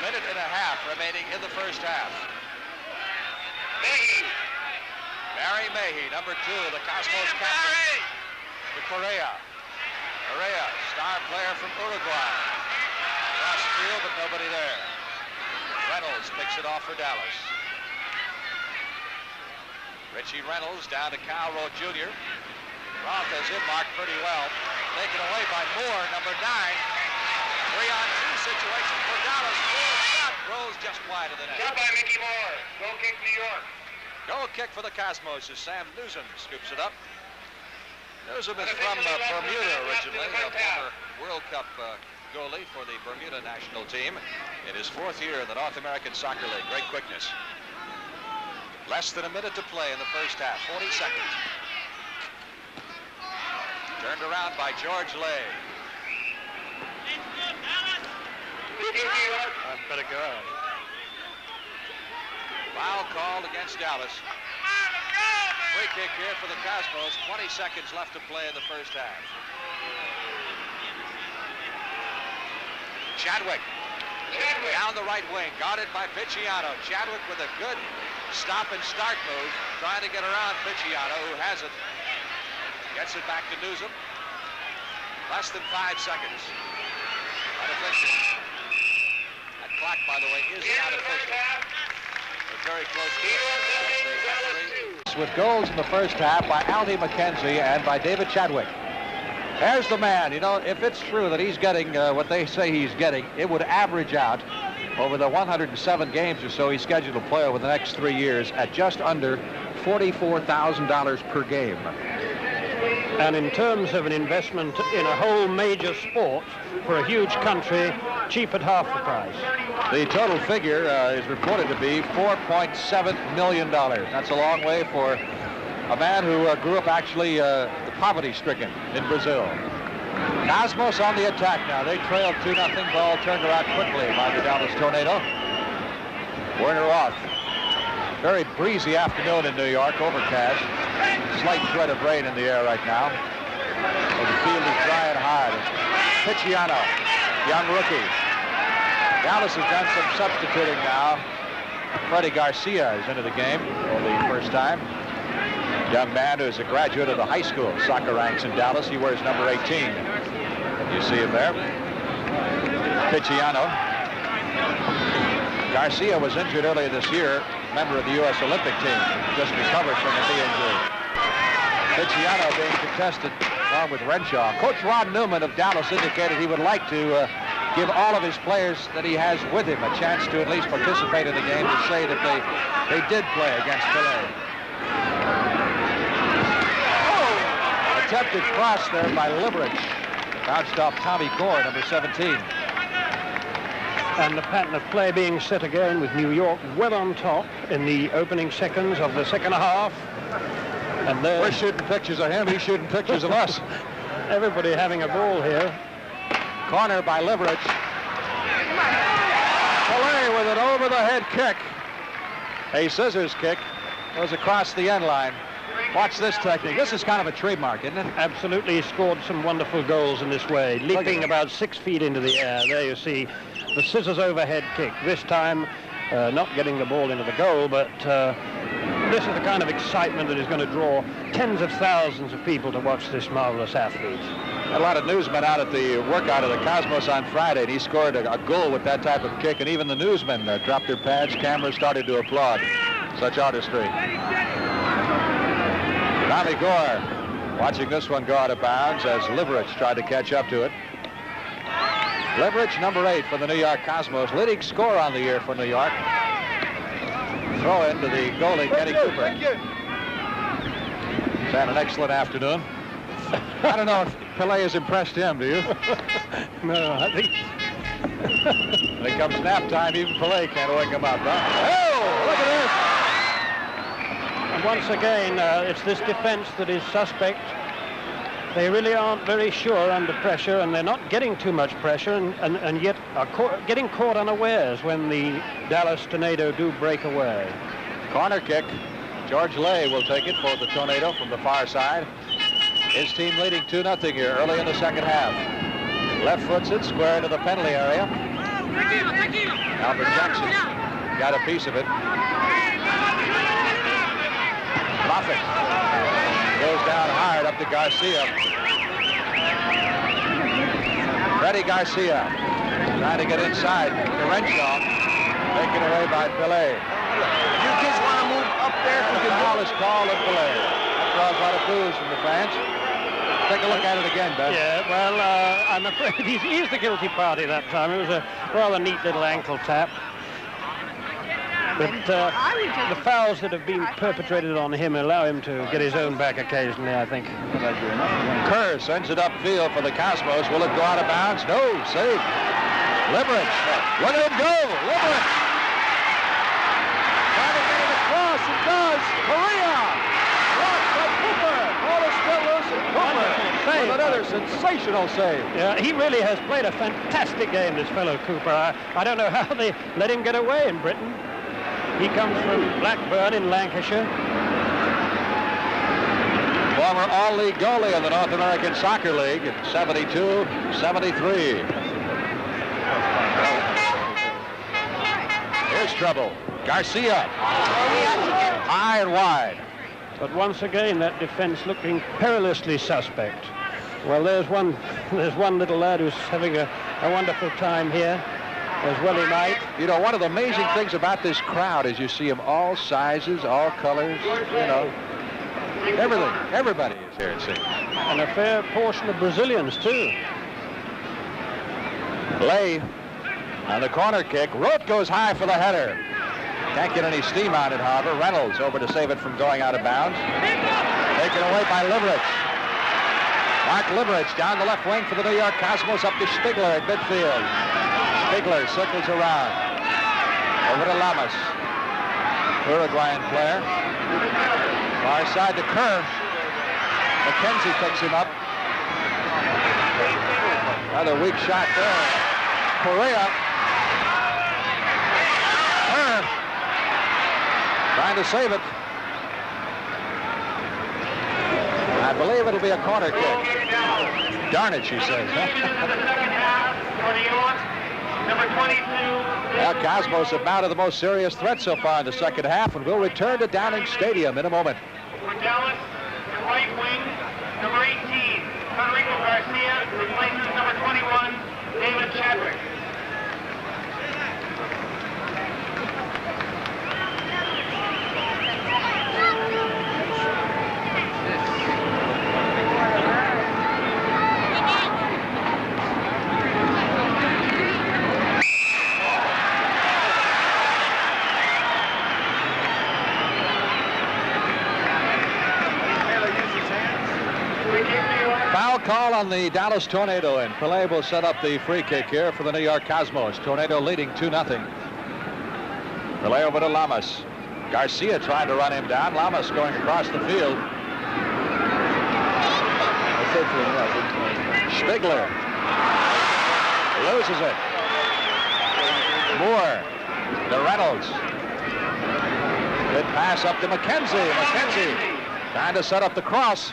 Minute and a half remaining in the first half. Mahy, number 2, the Cosmos captain. To Correa. Correa, star player from Uruguay. Cross field, but nobody there. Reynolds picks it off for Dallas. Richie Reynolds down to Kyle Rote Jr. Roth has him marked pretty well. Taken away by Moore, number 9. 3-on-2 situation for Dallas. Moore shot rolls just wide of the net. Shot by Mickey Moore. Goal kick, New York. Goal kick for the Cosmos as Sam Musan scoops it up. Musan is from Bermuda originally, a former World Cup goalie for the Bermuda national team. In his 4th year in the North American Soccer League. Great quickness. Less than a minute to play in the first half, 40 seconds. Turned around by George Lay. I'd better go out. Foul called against Dallas. Free kick here for the Cosmos. 20 seconds left to play in the first half. Shadwick down the right wing, guarded by Piccieno. Shadwick with a good stop and start move, trying to get around Piccieno, who has it. Gets it back to Newsom. Less than 5 seconds. Unofficial. That clock, by the way, is not official. We're very close to it. With goals in the first half by Aldi Mackenzie and by David Shadwick. There's the man. You know, if it's true that he's getting what they say he's getting, it would average out over the 107 games or so he's scheduled to play over the next 3 years at just under $44,000 per game. And in terms of an investment in a whole major sport for a huge country, cheap at half the price. The total figure is reported to be $4.7 million. That's a long way for a man who grew up actually poverty-stricken in Brazil. Cosmos on the attack now. They trailed 2-0. Ball turned around quickly by the Dallas Tornado. Werner Roth. Very breezy afternoon in New York, overcast. Slight threat of rain in the air right now. So the field is dry and hard. Piccieno, young rookie. Dallas has done some substituting now. Freddie Garcia is into the game for the first time. Young man who is a graduate of the high school soccer ranks in Dallas. He wears number 18. You see him there. Piccieno. Garcia was injured earlier this year, member of the U.S. Olympic team, just recovered from a knee injury. Piccieno being contested along with Renshaw. Coach Ron Newman of Dallas indicated he would like to give all of his players that he has with him a chance to at least participate in the game to say that they did play against Pelé. Oh! Attempted cross there by Liveric. Bounced off Tommy Gore, number 17. And the pattern of play being set again with New York well on top in the opening seconds of the second half. And we're shooting pictures of him, he's shooting pictures of us. Everybody having a ball here. Corner by Liveric. Pelé with an over-the-head kick. A scissors kick goes across the end line. Watch this technique. This is kind of a trademark, isn't it? Absolutely. He scored some wonderful goals in this way, leaping about 6 feet into the air. There you see the scissors overhead kick. This time, not getting the ball into the goal, but this is the kind of excitement that is going to draw tens of thousands of people to watch this marvelous athlete. A lot of newsmen out at the workout of the Cosmos on Friday, and he scored a goal with that type of kick, and even the newsmen dropped their pads. Cameras started to applaud such artistry. Tommy Gore watching this one go out of bounds as Liveric tried to catch up to it. Liveric, number 8 for the New York Cosmos, leading scorer on the year for New York. Throw into the goalie, Kenny Cooper. He's had an excellent afternoon. I don't know if Pelé has impressed him, do you? No, I think... When it comes nap time, even Pelé can't wake him up, huh? Oh, look at this! And once again, it's this defense that is suspect. They really aren't very sure under pressure, and they're not getting too much pressure, and yet are getting caught unawares when the Dallas Tornado do break away. Corner kick. George Lay will take it for the Tornado from the far side. His team leading 2-0 here early in the second half. Left foots it square into the penalty area. Albert Jackson got a piece of it. Moffat goes down hard up to Garcia. Freddie Garcia trying to get inside to Renshaw. Taken away by Pelé. You kids want to move up there? The foul is called at Pelé. That draws a lot of boos from the fans. Take a look at it again, Ben. Yeah, well, I'm afraid he's the guilty party that time. It was a rather neat little ankle tap. But the fouls that have been perpetrated on him allow him to get his own back occasionally, I think. Kerr sends it upfield for the Cosmos. Will it go out of bounds? No, save. Liveric. Let him go. Liveric. Trying to get it across. It does. Correa. Blocked by Cooper. Ball is still loose. And Cooper with another sensational save. Yeah, he really has played a fantastic game, this fellow Cooper. I don't know how they let him get away in Britain. He comes from Blackburn in Lancashire. Former all-league goalie in the North American Soccer League in 72, 73. Here's trouble. Garcia. High and wide. But once again, that defense looking perilously suspect. Well, there's one little lad who's having a wonderful time here. As well he might. You know, one of the amazing things about this crowd is you see them all sizes, all colors, you know. Everything. Everybody is here, it seems. And a fair portion of Brazilians, too. Lay on the corner kick. Rote goes high for the header. Can't get any steam on it, however. Reynolds over to save it from going out of bounds. Taken away by Liveric. Mark Liveric down the left wing for the New York Cosmos up to Shpliger at midfield. Shpliger circles around. Over to Lamas. Uruguayan player. Far side to Kerr. Mackenzie picks him up. Another weak shot there. Correa. Kerr. Trying to save it. I believe it'll be a corner kick. Darn it, she says. Number 22. Well, Cosmos have mounted the most serious threat so far in the second half, and will return to Downing Stadium in a moment. For Dallas, the right wing, number 18, Federico Garcia, replaces number 21, David Shadwick. Call on the Dallas Tornado, and Pelé will set up the free kick here for the New York Cosmos. Tornado leading 2-0. Pelé over to Lamas. Garcia trying to run him down. Lamas going across the field. Shpliger loses it. Moore to Reynolds. Good pass up to Mackenzie. Mackenzie trying to set up the cross.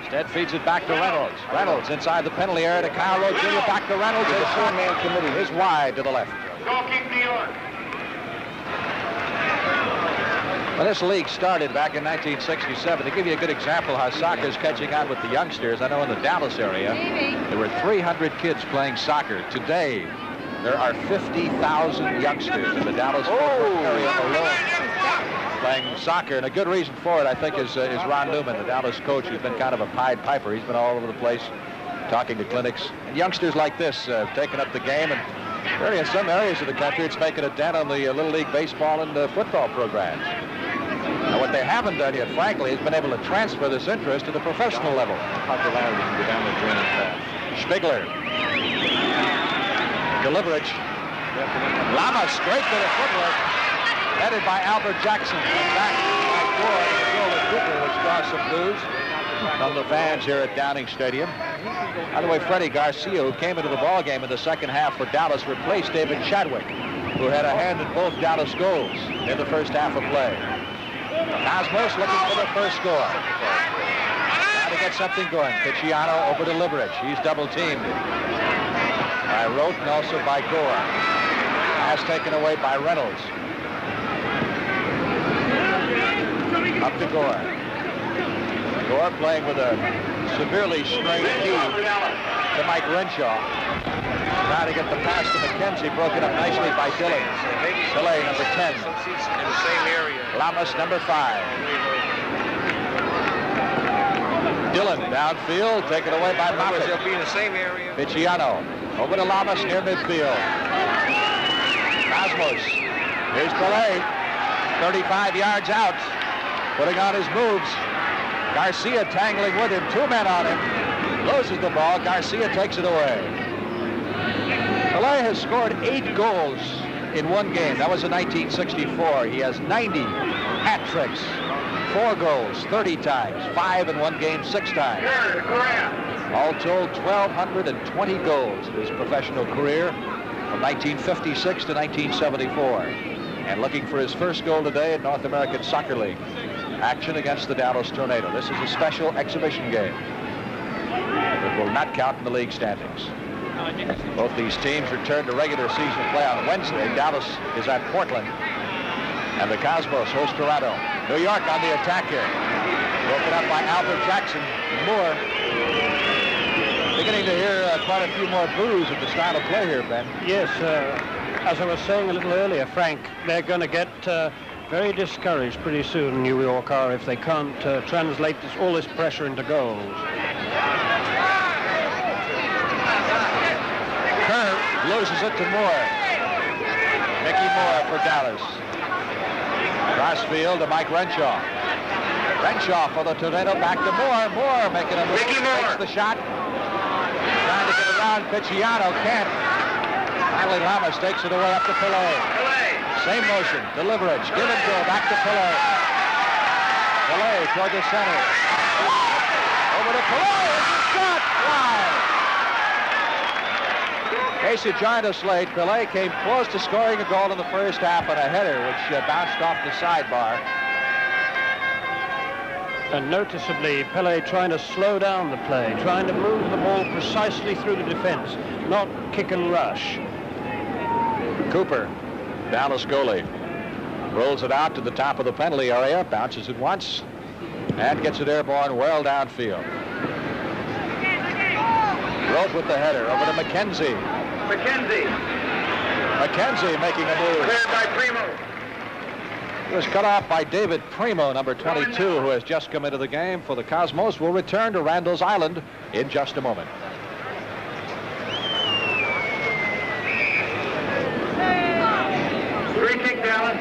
Instead feeds it back to Reynolds. Reynolds inside the penalty area to Kyle Rote Jr. Back to Reynolds. His four-man committee is wide to the left. New York. Well, this league started back in 1967. To give you a good example how soccer is catching on with the youngsters, I know in the Dallas area, there were 300 kids playing soccer. Today, there are 50,000 youngsters in the Dallas area alone playing soccer, and a good reason for it, I think, is Ron Newman, the Dallas coach, who's been kind of a Pied Piper. He's been all over the place talking to clinics. And youngsters like this taking up the game, and really in some areas of the country, it's making a dent on the Little League baseball and football programs. Now, what they haven't done yet, frankly, has been able to transfer this interest to the professional level. Popularity can go down the drain fast. Shpliger. To Liveric. Lamas straight to the footwork. Headed by Albert Jackson. And back by Gore. The goal of Cooper, which draws some blues from the fans here at Downing Stadium. By the way, Freddie Garcia, who came into the ballgame in the second half for Dallas, replaced David Shadwick, who had a hand in both Dallas goals in the first half of play. Cosmos looking for the first score. Trying to get something going. Piccieno over to Liveric. He's double-teamed by Roth and also by Gore. Pass taken away by Reynolds. Up to Gore. Gore playing with a severely strained knee to Mike Renshaw. Trying to get the pass to Mackenzie, broken up nicely by Dillon. Pelé, number 10. In the same area. Lamas, number 5. Dillon downfield, taken away by Moffat. They'll be in the same area. Piccieno over to Lamas near midfield. Cosmos. Here's Pelé. 35 yards out. Putting on his moves. Garcia tangling with him. 2 men on him. Loses the ball. Garcia takes it away. Pelé has scored 8 goals in one game. That was in 1964. He has 90 hat tricks. 4 goals 30 times. 5 in one game 6 times. All told, 1,220 goals in his professional career from 1956 to 1974. And looking for his first goal today in North American Soccer League action against the Dallas Tornado. This is a special exhibition game that will not count in the league standings. Both these teams return to regular season play on Wednesday. Dallas is at Portland, and the Cosmos host Toronto. New York on the attack here. Broken up by Albert Jackson and Moore. Beginning to hear quite a few more boos at the style of play here, Ben. Yes, as I was saying a little earlier, Frank, they're going to get very discouraged pretty soon, New York are, if they can't translate all this pressure into goals. Kerr loses it to Moore. Mickey Moore for Dallas. Crossfield to Mike Renshaw. Renshaw for the Tornado, back to Moore. Moore making a move. Mickey Moore takes the shot. Trying to get around Piccieno, can't. Finally, Lamas takes it away up to Pelé. Same motion, to Liveric, give and go, back to Pelé. Pelé toward the center. Over to Pelé, it's a shot, wide. In case you joined us late, Pelé came close to scoring a goal in the first half on a header, which bounced off the sidebar. And noticeably, Pelé trying to slow down the play, trying to move the ball precisely through the defense, not kick and rush. Cooper, Dallas goalie, rolls it out to the top of the penalty area, bounces it once, and gets it airborne well downfield. Roth with the header over to Mackenzie. Mackenzie making a move. Cleared by Primo. It was cut off by David Primo, number 22, who has just come into the game for the Cosmos. Will return to Randall's Island in just a moment. Free kick, Dallas.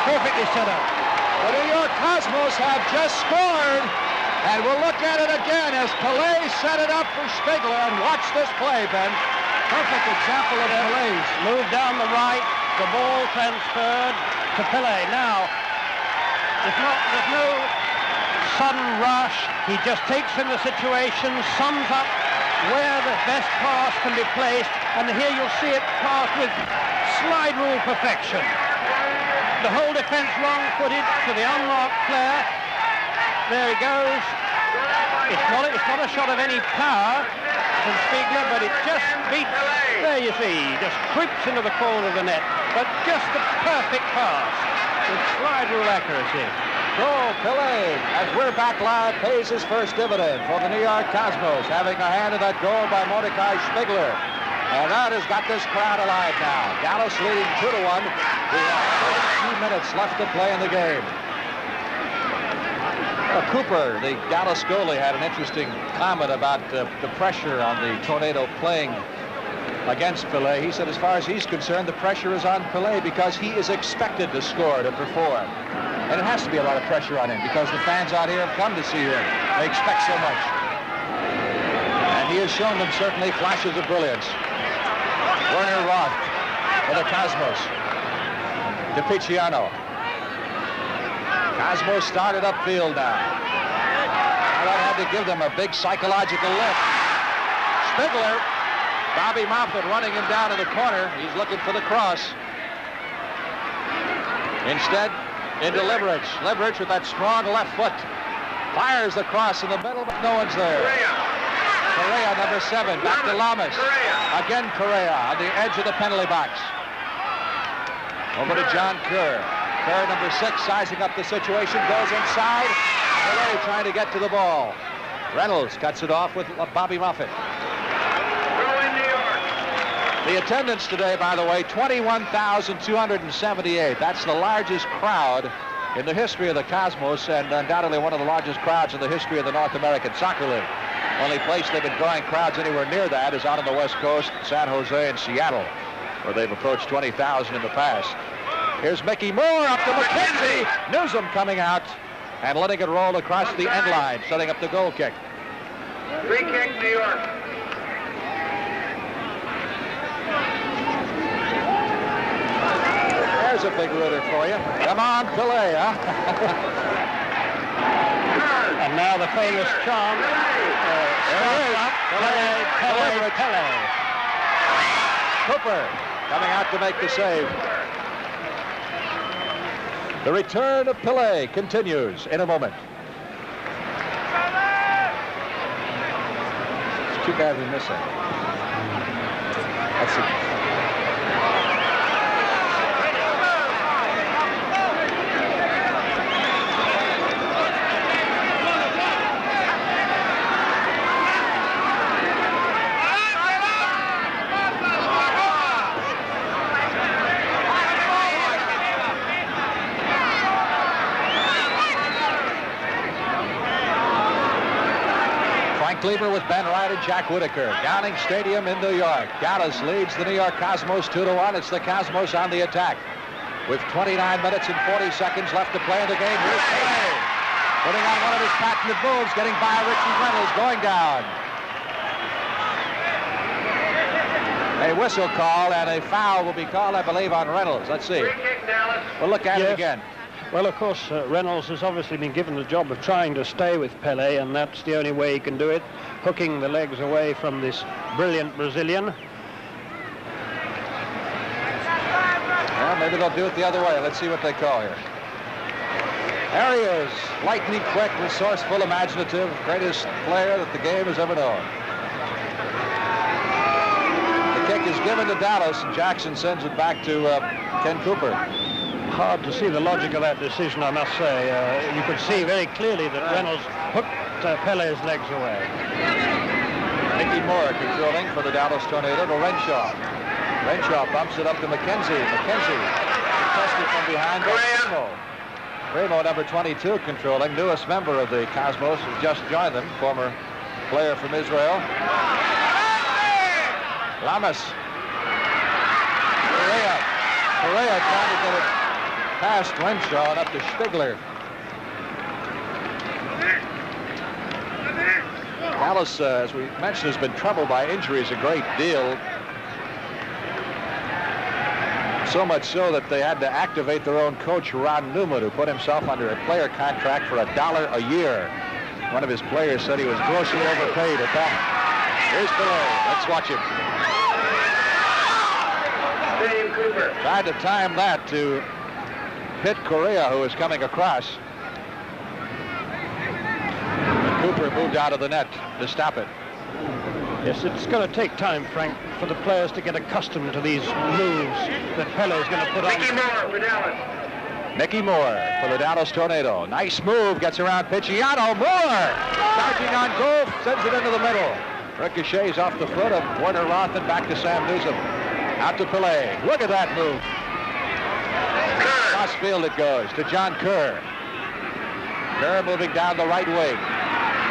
Perfectly set up. The New York Cosmos have just scored, and we'll look at it again as Pelé set it up for Shpliger. And watch this play, Ben. Perfect example of Pelé's. Move down the right, the ball transferred to Pelé. Now, there's no sudden rush. He just takes in the situation, sums up where the best pass can be placed, and here you'll see it pass with slide rule perfection. The whole defense wrong-footed to the unmarked player. There he goes. It's not a shot of any power from Shpliger, but it just beats. There you see, just creeps into the corner of the net. But just a perfect pass with slide rule accuracy. So Pelé, as we're back live, pays his first dividend for the New York Cosmos, having a hand in that goal by Mordecai Shpliger. And that has got this crowd alive now. Dallas leading 2-1. We have 32 minutes left to play in the game. Cooper, the Dallas goalie, had an interesting comment about the pressure on the Tornado playing against Pelé. He said, as far as he's concerned, the pressure is on Pelé because he is expected to score, to perform. And it has to be a lot of pressure on him because the fans out here have come to see him. They expect so much. And he has shown them certainly flashes of brilliance. Werner Roth for the Cosmos. To Piccieno. Cosmos started upfield now. That had to give them a big psychological lift. Shpliger, Bobby Moffat running him down in the corner. He's looking for the cross. Instead, into Liveric. Liveric with that strong left foot. Fires the cross in the middle, but no one's there. Correa, number 7, back to Lamas. Again Correa on the edge of the penalty box. Over to John Kerr. Kerr, number 6, sizing up the situation, goes inside. Pelé trying to get to the ball. Reynolds cuts it off with Bobby Moffat. The attendance today, by the way, 21,278. That's the largest crowd in the history of the Cosmos, and undoubtedly one of the largest crowds in the history of the North American Soccer League. Only place they've been drawing crowds anywhere near that is out on the West Coast, San Jose and Seattle, where they've approached 20,000 in the past. Here's Mickey Moore up to Mackenzie. Newsom coming out and letting it roll across the end line, setting up the goal kick. Free kick, New York. There's a big rooter for you. Come on, Pelé, huh? And now the famous chant. Pelé. Cooper coming out to make the save. The return of Pelé continues in a moment. It's too bad we miss it. That's it. Cleaver with Ben Wright and Jack Whitaker. Downing Stadium in New York. Dallas leads the New York Cosmos 2-1. It's the Cosmos on the attack. With 29 minutes and 40 seconds left to play in the game. Here's Pelé. Putting on one of his patented moves, getting by Richie Reynolds, going down. A whistle call and a foul will be called, I believe, on Reynolds. Let's see. We'll look at it again. Well, of course, Reynolds has obviously been given the job of trying to stay with Pelé, and that's the only way he can do it, hooking the legs away from this brilliant Brazilian. Well, maybe they'll do it the other way. Let's see what they call here. There he is, lightning quick, resourceful, imaginative, greatest player that the game has ever known. The kick is given to Dallas, and Jackson sends it back to Ken Cooper. Hard to see the logic of that decision, I must say. You could see very clearly that Reynolds hooked Pelé's legs away. Mickey Moore controlling for the Dallas Tornado to Renshaw. Renshaw bumps it up to Mackenzie. Mackenzie tested from behind by Primo. Primo, number 22, controlling. Newest member of the Cosmos, has just joined them. Former player from Israel. Lamas. Correa trying to get it past Renshaw and up to Shpliger. Dallas, as we mentioned, has been troubled by injuries a great deal. So much so that they had to activate their own coach, Ron Newman, who put himself under a player contract for $1 a year. One of his players said he was grossly overpaid at that. Here's Pelé. Let's watch him. Tried to time that to hit Correa, who was coming across. And Cooper moved out of the net to stop it. Yes, it's going to take time, Frank, for the players to get accustomed to these moves that Pelé's going to put on. Mickey Moore for Dallas. Mickey Moore for the Dallas Tornado. Nice move, gets around Piccieno. Moore charging on goal, sends it into the middle. Ricochets off the foot of Warner Roth and back to Sam Newsom. Out to Pelé. Look at that move. Cross field it goes to John Kerr. Kerr moving down the right wing.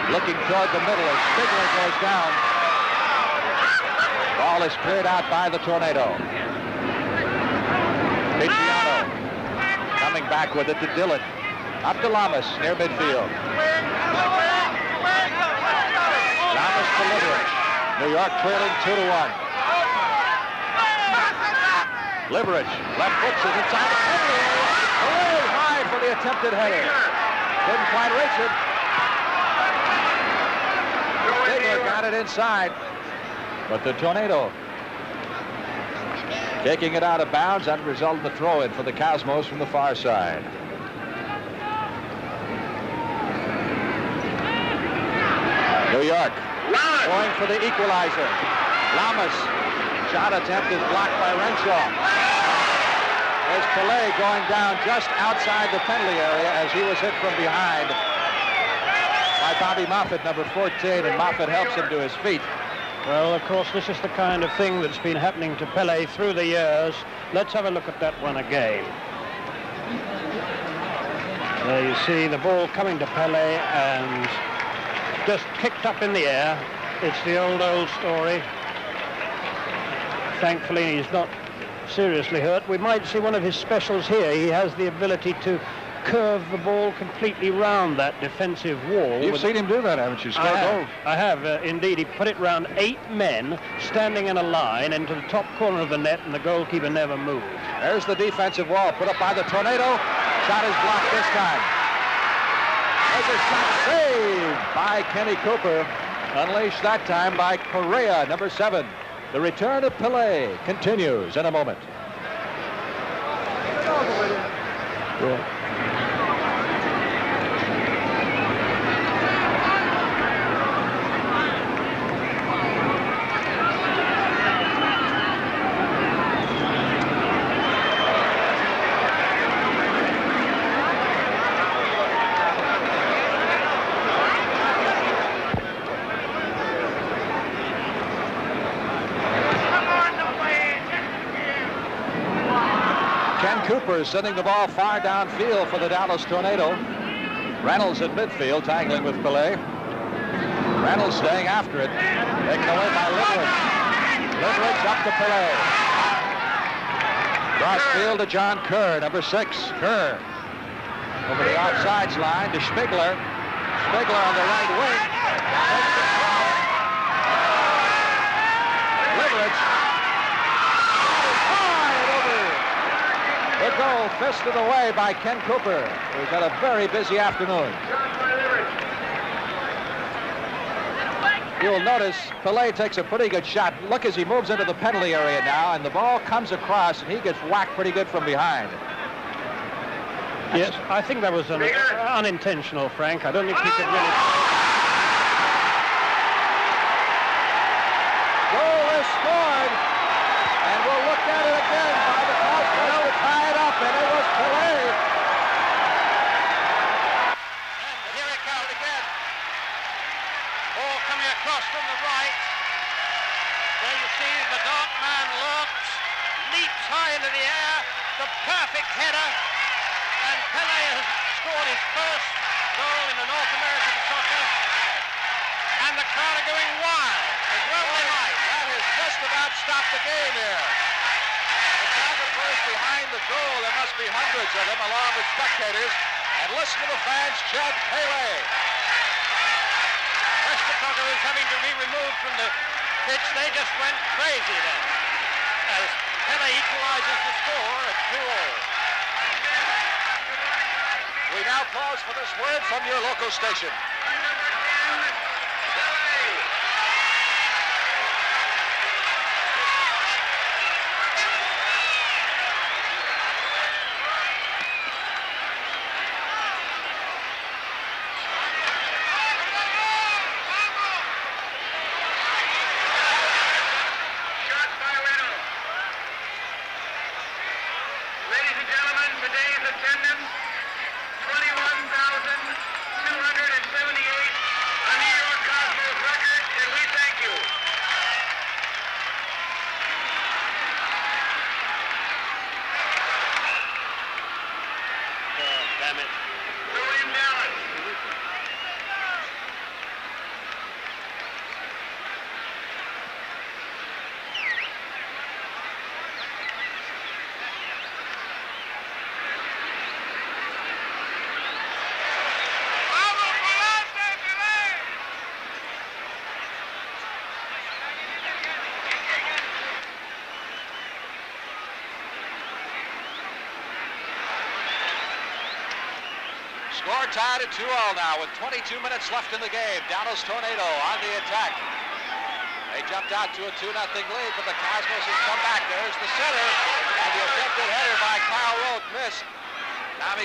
Looking toward the middle as Shpliger goes down. Ball is cleared out by the Tornado. Piccieno coming back with it to Dillon. Up to Lamas near midfield. Lamas to Liveric. New York trailing 2-1. Liveric left foots it inside the penalty area. Away high for the attempted header. Didn't quite reach it. Shpliger got it inside. But the Tornado taking it out of bounds and result in the throw-in for the Cosmos from the far side. New York going for the equalizer. Lamas. Shot attempt is blocked by Renshaw. There's Pelé going down just outside the penalty area as he was hit from behind by Bobby Moffat, number 14, and Moffat helps him to his feet. Well, of course, this is the kind of thing that's been happening to Pelé through the years. Let's have a look at that one again. There you see the ball coming to Pelé and just kicked up in the air. It's the old story. Thankfully, he's not seriously hurt. We might see one of his specials here. He has the ability to curve the ball completely round that defensive wall. You've seen him do that, haven't you? I have, indeed. He put it round 8 men standing in a line into the top corner of the net, and the goalkeeper never moved. There's the defensive wall put up by the Tornado. Shot is blocked this time. There's a shot saved by Kenny Cooper. Unleashed that time by Correa, number 7. The return of Pelé continues in a moment. Yeah. Cooper is sending the ball far downfield for the Dallas Tornado. Reynolds at midfield, tangling with Pelé. Reynolds staying after it. Taken away by Liveric. Liveric up to Pelé. Cross field to John Kerr, number 6. Kerr over the outside line to Shpliger. Shpliger on the right wing. Liveric the goal, fisted away by Ken Cooper, who's had a very busy afternoon. You'll notice Pelé takes a pretty good shot. Look as he moves into the penalty area now, and the ball comes across, and he gets whacked pretty good from behind. Yes, I think that was unintentional, Frank. I don't think he could really... Goal is scored, and we'll look at it again by the Cosmos to tie it up, and it was Pelé. And here it comes again. Ball coming across from the right. There you see the dark man looks, leaps high into the air, the perfect header, and Pelé has scored his first goal in the North American soccer, and the crowd are going wild, as well they might. That has just about stopped the game here. The photographers behind the goal, there must be hundreds of them along with spectators, and listen to the fans chant Pelé. Press photographers having to be removed from the pitch, they just went crazy then, as Pelé equalizes the score at 2-all. We now pause for this word from your local station. Shot by Reynolds. Ladies and gentlemen, today's attendance, 21,278, a New York Cosmos record, and we thank you. Oh, damn it. Throw in Dillon. Score tied at 2-all now with 22 minutes left in the game. Dallas Tornado on the attack. They jumped out to a 2-0 lead, but the Cosmos has come back. There's the center, and the attempted header by Kyle Roth missed.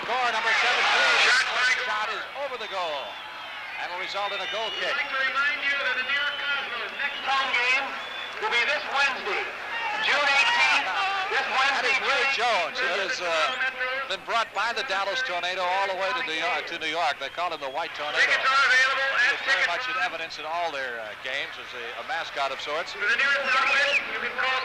Gore, number 17. Shot is over the goal, and will result in a goal kick. I'd like to remind you that the New York Cosmos next home game will be this Wednesday, June 18th. This That Wednesday, is Ray Jones. He has Metro. been brought by the Dallas Tornado all the way to New York. They call him the White Tornado. Tickets are available He at is very tickets. much in evidence in all their games as a mascot of sorts. For the New York Cosmos, you can call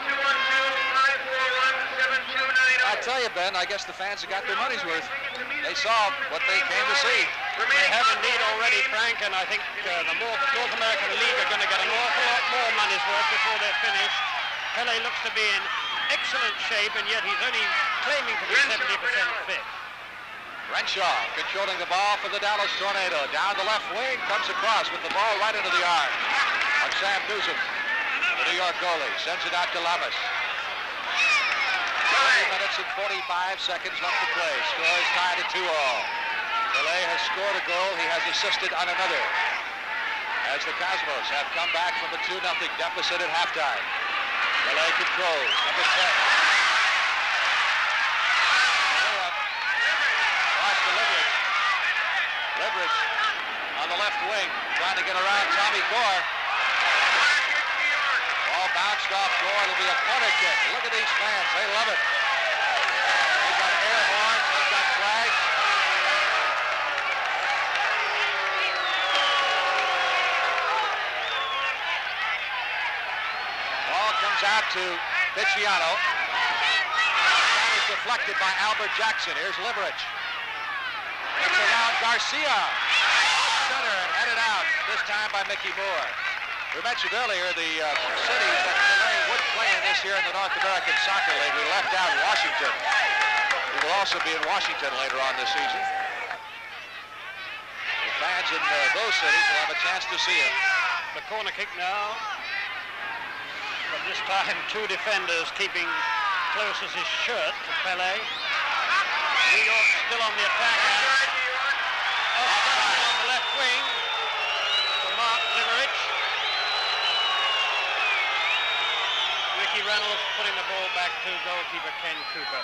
212-541-7290. I tell you, Ben, I guess the fans have got their money's worth. They saw what they came to see. They have indeed already, Frank, and I think the North American League are going to get an awful lot more money's worth before they're finished. Pelé looks to be in excellent shape, and yet he's only claiming to be 70% fit. Renshaw controlling the ball for the Dallas Tornado. Down the left wing, comes across with the ball right into the arm of Sam Newsom. The New York goalie sends it out to Lamas. 20 minutes and 45 seconds left to play. Score is tied at 2-all. Pelé has scored a goal. He has assisted on another, as the Cosmos have come back from a 2-0 deficit at halftime. Pelé controls, number 10. Pass to Liveric. Liveric on the left wing, trying to get around Tommy Gore. Ball bounced off Gore. It'll be a corner kick. Look at these fans. They love it. They've got air horns. They've got flags. Ball comes out to Piccieno. That is deflected by Albert Jackson. Here's Liveric. It's around Garcia. Center and headed out, this time by Mickey Moore. We mentioned earlier the cities that Pelé would play in this year in the North American Soccer League. We left out Washington. He will also be in Washington later on this season. The fans in those cities will have a chance to see him. The corner kick now. But this time, two defenders keeping close as his shirt to Pelé. New York still on the attack. Offside on the left wing for Mark Liveric. Reynolds putting the ball back to goalkeeper Ken Cooper.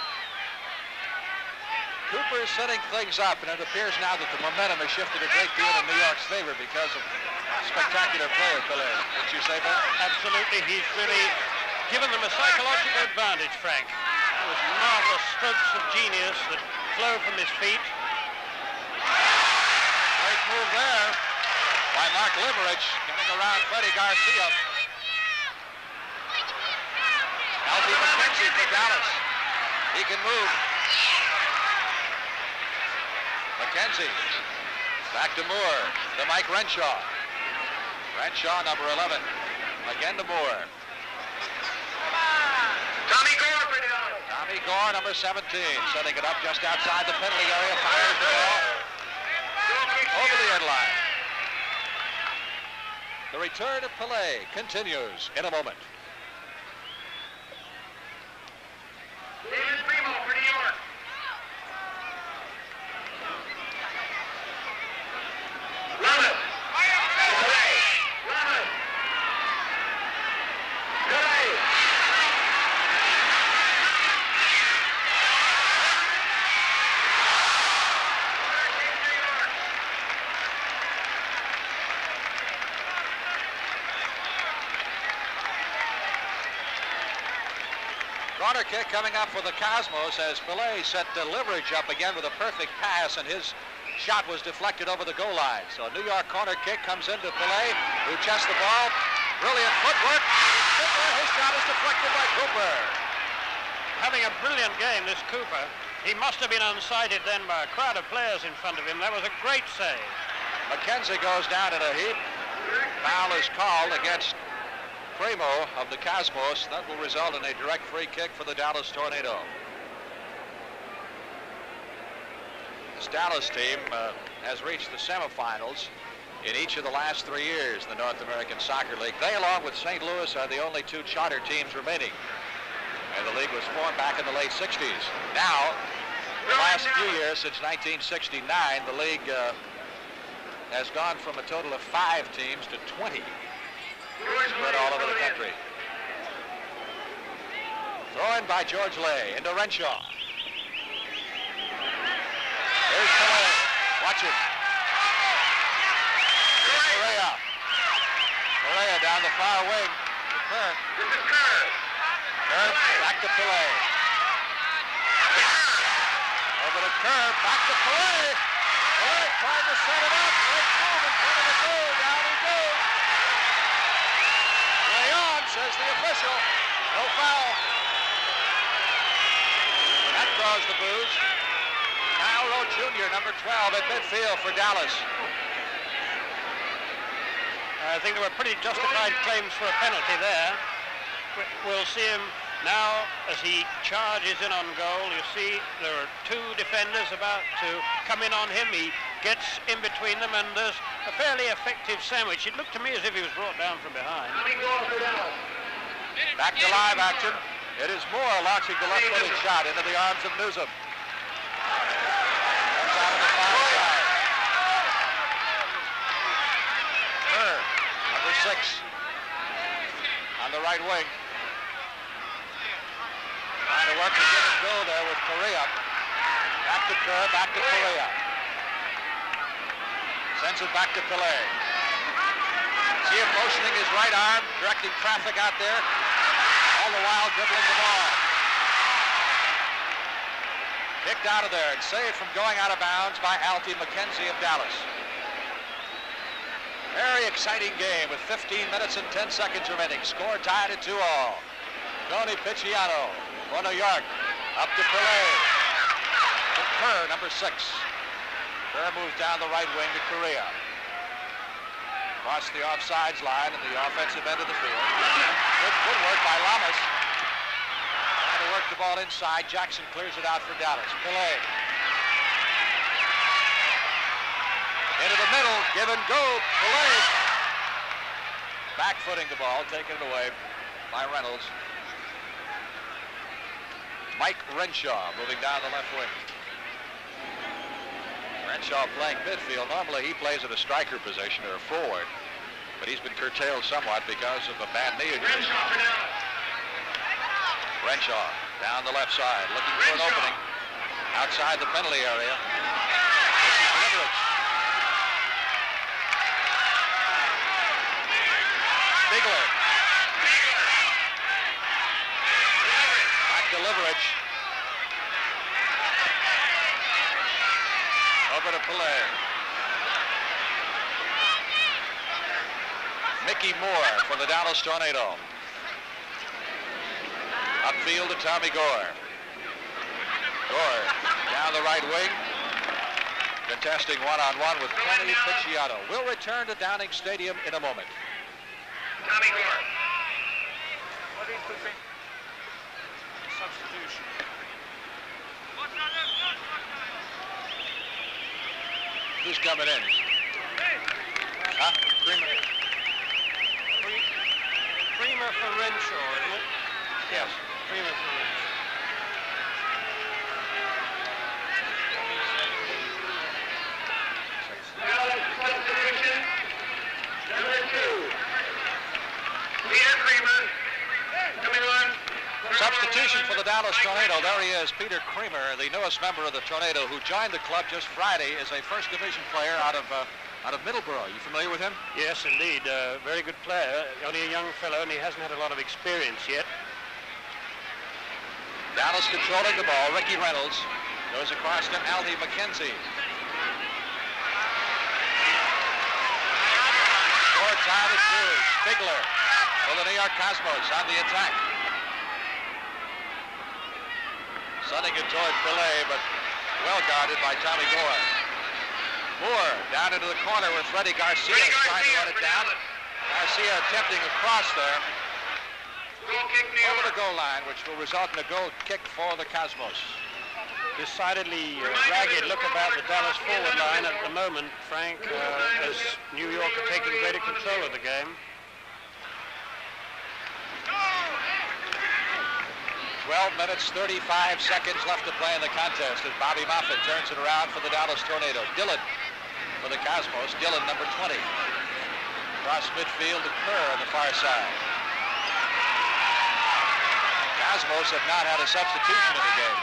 Cooper is setting things up, and it appears now that the momentum has shifted a great deal in New York's favor because of spectacular play of Pelé. Didn't you say, Ben? Absolutely. He's really given them a psychological advantage, Frank. Those marvelous strokes of genius that flow from his feet. Great move there by Mark Liveric, getting around Freddie Garcia. Mackenzie for Dallas. He can move. Mackenzie. Back to Moore. To Mike Renshaw. Renshaw, number 11. Again to Moore. Tommy Gore for Dallas. Tommy Gore, number 17. Setting it up just outside the penalty area. Fires the ball over the end line. The return of Pelé continues in a moment. For New York. Lamas. Lamas. Corner kick coming up for the Cosmos as Pelé set Liveric up again with a perfect pass, and his shot was deflected over the goal line. So a New York corner kick comes into Pelé, who chests the ball. Brilliant footwork. His shot is deflected by Cooper. Having a brilliant game, this Cooper. He must have been unsighted then by a crowd of players in front of him. That was a great save. Mackenzie goes down in a heap. Foul is called against Primo of the Cosmos. That will result in a direct free kick for the Dallas Tornado. This Dallas team has reached the semifinals in each of the last 3 years in the North American Soccer League. They, along with St. Louis, are the only two charter teams remaining. And the league was formed back in the late 60s. Now, the last few years, since 1969, the league has gone from a total of 5 teams to 20. Spread all over the country. Throw in by George Lay into Renshaw. There's Pelé. Watch him. Correa. Correa down the far wing. Kerr. This is Kerr. Kerr back to Pelé. Over to Kerr. Back to Pelé. Pelé trying to set it up. Great move in front of the goal. Down he goes. Says the official. No foul. That draws the boos. Kyle Rote Jr., number 12 at midfield for Dallas. I think there were pretty justified claims for a penalty there. We'll see him now as he charges in on goal. You see there are 2 defenders about to come in on him. He gets in between them, and there's a fairly effective sandwich. It looked to me as if he was brought down from behind. Back to live action. It is Moore launching the left-footed shot into the arms of Newsom. Comes out of the far side. Kerr, number 6, on the right wing. Trying to work the give and go there with Correa. Back to Kerr, back to Correa. Sends it back to Pelé. See him motioning his right arm, directing traffic out there, all the while dribbling the ball. Kicked out of there and saved from going out of bounds by Alfie Mackenzie of Dallas. Very exciting game with 15 minutes and 10 seconds remaining. Score tied at 2-2. Tony Piccieno for New York. Up to Pelé. To Kerr, number 6. Kerr moves down the right wing to Correa. Across the offsides line and the offensive end of the field. Good work by Lamas. Trying to work the ball inside. Jackson clears it out for Dallas. Pelé. Into the middle. Give and go. Pelé. Back-footing the ball. Taken it away by Reynolds. Mike Renshaw moving down the left wing. Renshaw playing midfield. Normally he plays at a striker position or a forward, but he's been curtailed somewhat because of a bad knee injury. Renshaw down the left side, looking for an opening outside the penalty area. This is Liveric. Shpliger. Back to Liveric. Over to Pelé. Mickey Moore for the Dallas Tornado. Upfield to Tommy Gore. Gore down the right wing. Contesting one-on-one with Tony Piccieno. We'll return to Downing Stadium in a moment. Tommy Gore. Substitution. Who's coming in? Huh? Creamer. Creamer for Renshaw, isn't it? Yes. Creamer for Renshaw. Substitution. Number 2. Peter Creamer. Coming on. Substitution for the Dallas Tornado. There he is, Peter Creamer, the newest member of the Tornado, who joined the club just Friday as a first division player out of Middleborough. You familiar with him? Yes, indeed. Very good player. Only a young fellow, and he hasn't had a lot of experience yet. Dallas controlling the ball. Ricky Reynolds goes across to Aldi Mackenzie. Short side it to Shpliger for the New York Cosmos on the attack. Sending it toward Pelé, but well guarded by Tommy Gore. Moore down into the corner with Freddie Garcia trying to run it down. Garcia attempting a cross there over the goal line, which will result in a goal kick for the Cosmos. Decidedly ragged look about the Dallas forward line at the moment, Frank, as New York are taking greater control of the game. 12 minutes, 35 seconds left to play in the contest as Bobby Moffat turns it around for the Dallas Tornado. Dillon for the Cosmos. Dillon, number 20. Across midfield to Kerr on the far side. Cosmos have not had a substitution in the game.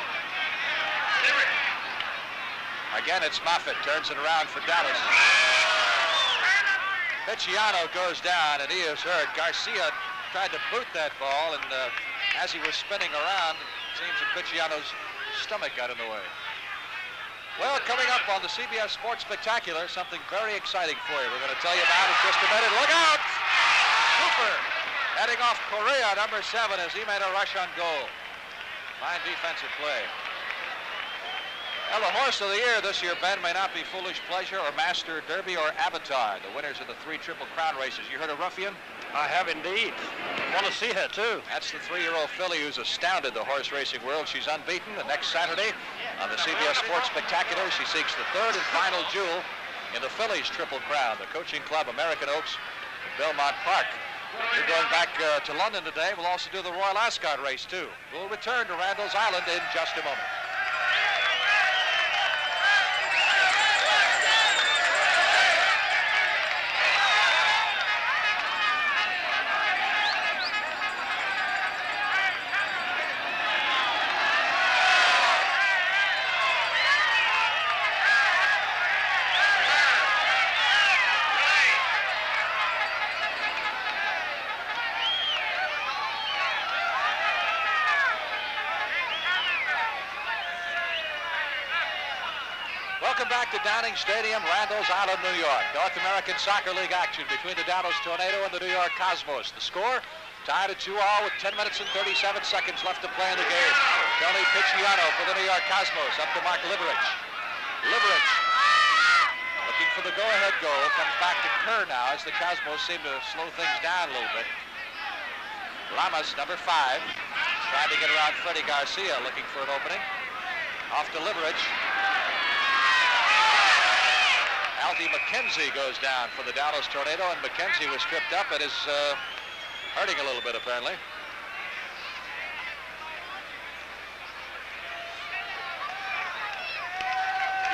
Again, it's Moffat, turns it around for Dallas. Piccieno goes down, and he is hurt. Garcia tried to boot that ball, and as he was spinning around, it seems that Piccieno's stomach got in the way. Well, coming up on the CBS Sports Spectacular, something very exciting for you. We're going to tell you about it in just a minute. Look out! Cooper heading off Correa, number 7, as he made a rush on goal. Fine defensive play. Well, the horse of the year this year, Ben, may not be Foolish Pleasure or Master Derby or Avatar, the winners of the 3 Triple Crown races. You heard of Ruffian? I have indeed. Want to see her, too. That's the 3-year-old filly who's astounded the horse racing world. She's unbeaten. The next Saturday on the CBS Sports Spectacular, she seeks the 3rd and final jewel in the fillies Triple Crown. The coaching club, American Oaks, Belmont Park. We're going back to London today. We'll also do the Royal Ascot race, too. We'll return to Randall's Island in just a moment. Welcome back to Downing Stadium, Randall's Island, New York. North American Soccer League action between the Dallas Tornado and the New York Cosmos. The score tied at 2-all with 10 minutes and 37 seconds left to play in the game. Tony Piccieno for the New York Cosmos, up to Mark Liveric. Liveric looking for the go-ahead goal. Comes back to Kerr now as the Cosmos seem to slow things down a little bit. Lamas, number 5, trying to get around Freddie Garcia, looking for an opening. Off to Liveric. Aldi Mackenzie goes down for the Dallas Tornado, and Mackenzie was tripped up and is hurting a little bit, apparently.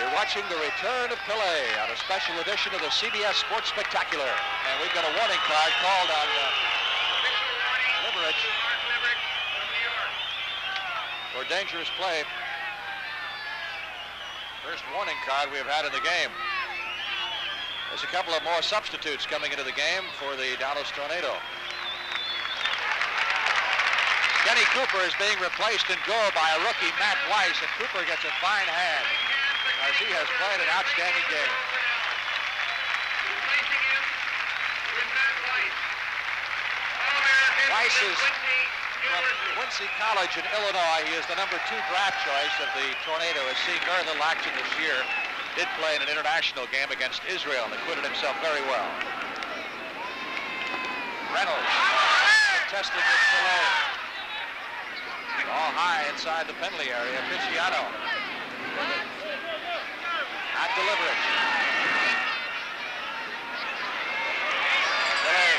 You're watching the return of Pelé on a special edition of the CBS Sports Spectacular. And we've got a warning card called on Liveric for dangerous play. First warning card we have had in the game. There's a couple of more substitutes coming into the game for the Dallas Tornado. Kenny Cooper is being replaced in goal by a rookie, Matt Weiss, and Cooper gets a fine hand as he has played an outstanding game. Weiss is from Quincy College in Illinois. He is the #2 draft choice of the Tornado. Has seen very little action this year. Did play in an international game against Israel and acquitted himself very well. Reynolds contesting with Pelé. All high inside the penalty area. Piccieno. At Liveric. Pelé.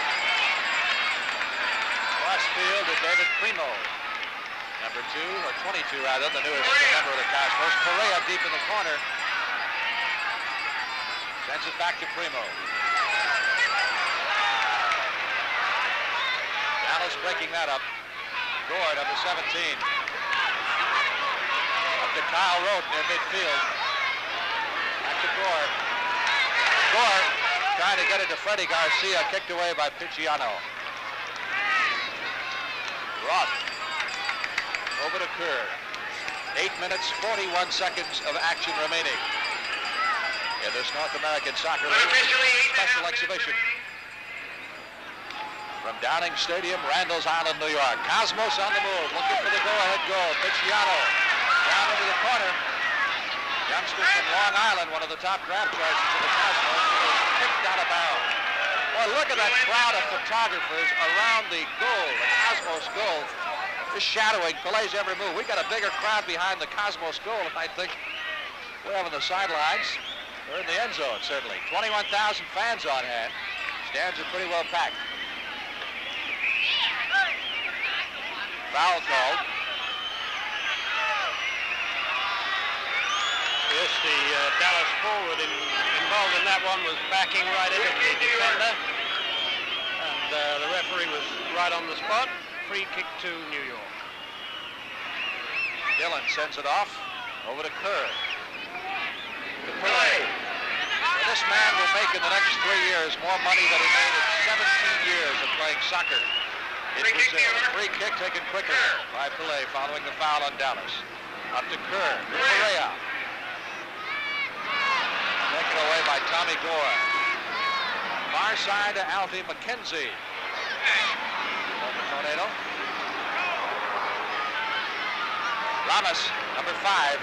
Cross field to David Primo. #2, or 22 rather, the newest member of the Cosmos. Correa deep in the corner. Sends it back to Primo. Dallas breaking that up. Gore, #17. Up to Kyle Rote near midfield. Back to Gore. Gore trying to get it to Freddie Garcia, kicked away by Piccieno. Roth. Over to Kerr. 8 minutes, 41 seconds of action remaining in this North American Soccer League special exhibition. From Downing Stadium, Randall's Island, New York. Cosmos on the move, looking for the go-ahead goal. Piccieno down into the corner. Youngster from Long Island, one of the top draft choices of the Cosmos, was kicked out of bounds. Boy, look at that crowd of photographers around the goal, the Cosmos goal, just shadowing Pelé's every move. We got a bigger crowd behind the Cosmos goal than I think we have on the sidelines. They're in the end zone, certainly. 21,000 fans on hand. Stands are pretty well packed. Foul called. Yes, the Dallas forward involved in that one was backing right into the defender. And the referee was right on the spot. Free kick to New York. Dillon sends it off. Over to Kerr. To Pelé. Well, this man will make in the next 3 years more money than he made in 17 years of playing soccer in Brazil. Free kick taken quickly by Pelé following the foul on Dallas. Up to Kerr. Correa. Taken away by Tommy Gore. Far side to Alfie Mackenzie. Tornado. Lamas, #5.